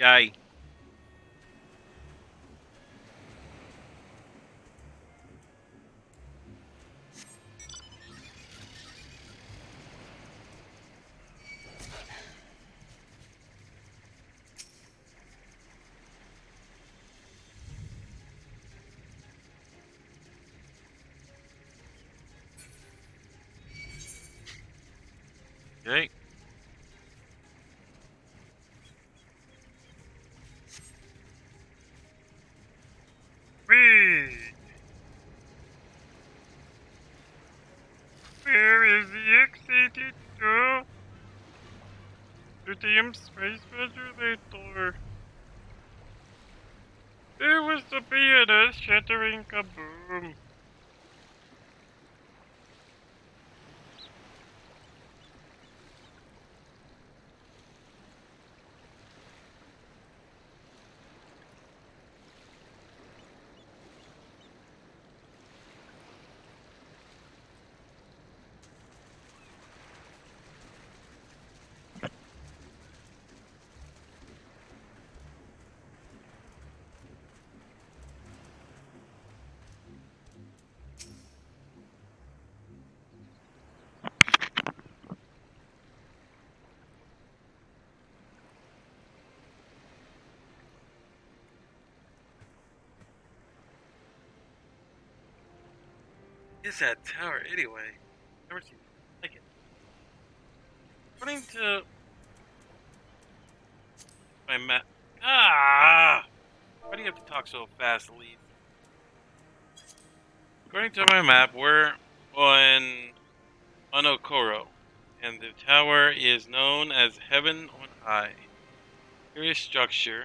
Die. Okay. Wait. Where is the exit to? The damn space regulator. There was the BNS shattering kaboom. Is that tower anyway? Never seen it like it. According to my map. Why do you have to talk so fast, Lee? According to my map, we're on Onokoro, and the tower is known as Heaven on High. Curious structure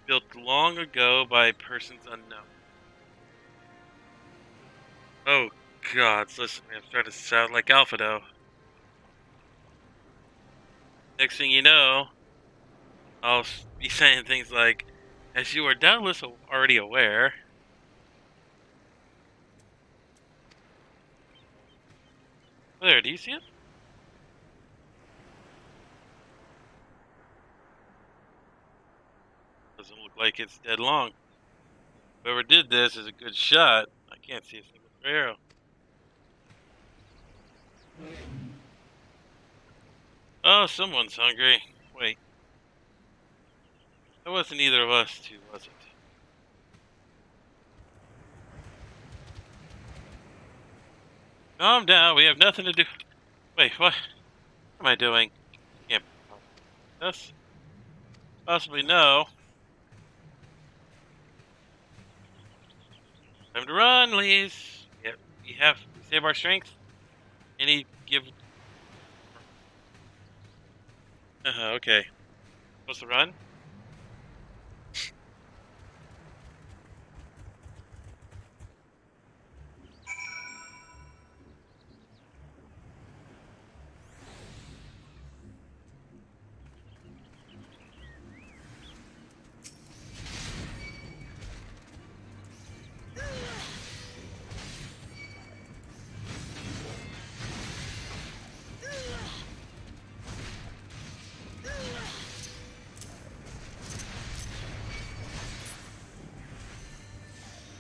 built long ago by persons unknown. Oh God, listen, I'm starting to sound like Alphado. Next thing you know, I'll be saying things like, as you are doubtless already aware. There, do you see it? Doesn't look like it's dead long. Whoever did this is a good shot. I can't see a single arrow. Oh, someone's hungry. Wait. That wasn't either of us two, was it? Calm down, we have nothing to do. Wait, what am I doing? Can't. Yes? Possibly no. Time to run, Lise. Yep, we have to save our strength. Any give. Okay. Supposed to run?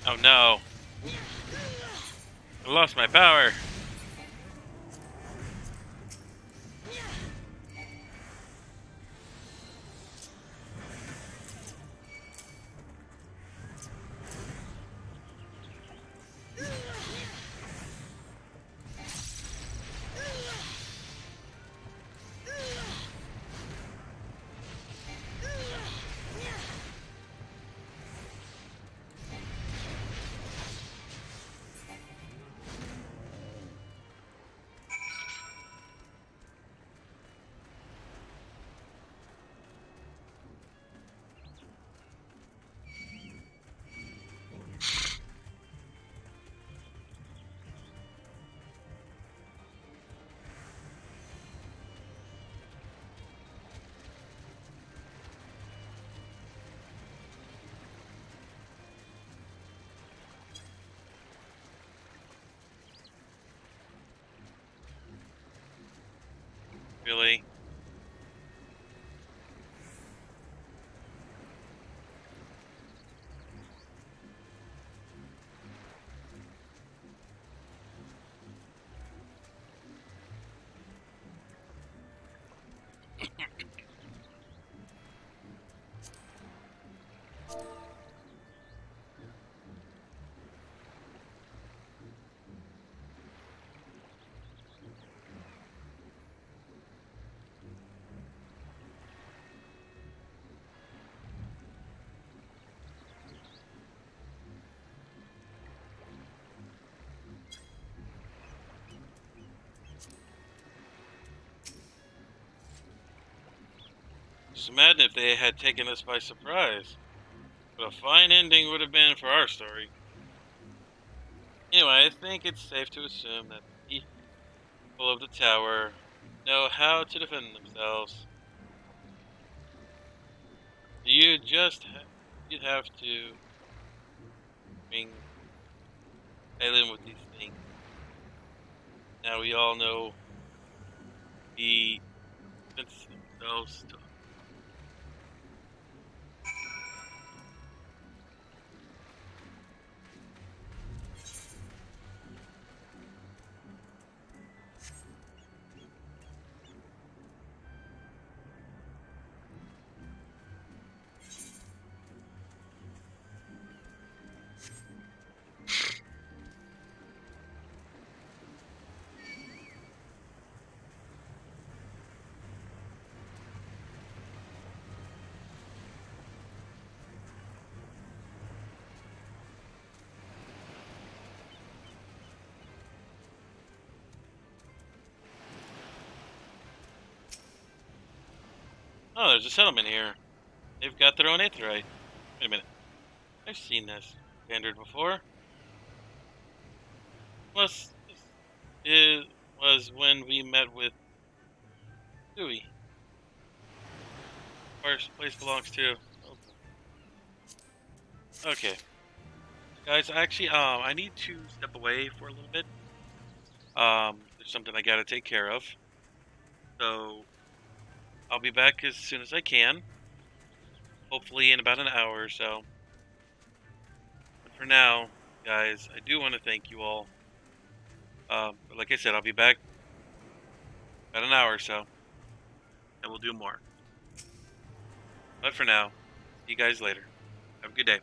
Oh no. I lost my power. Really? Just imagine if they had taken us by surprise. What a fine ending would have been for our story. Anyway, I think it's safe to assume that the people of the tower know how to defend themselves. You just you'd have to bring alien with these things. Now we all know the defense themselves to Oh, there's a settlement here. They've got their own aetheryte. Wait a minute. I've seen this standard before. It was when we met with Dewey. Where this place belongs to. Okay. Guys, actually, I need to step away for a little bit. There's something I gotta take care of. So, I'll be back as soon as I can. Hopefully in about an hour or so. But for now, guys, I do want to thank you all. But like I said, I'll be back about an hour or so. And we'll do more. But for now, see you guys later. Have a good day.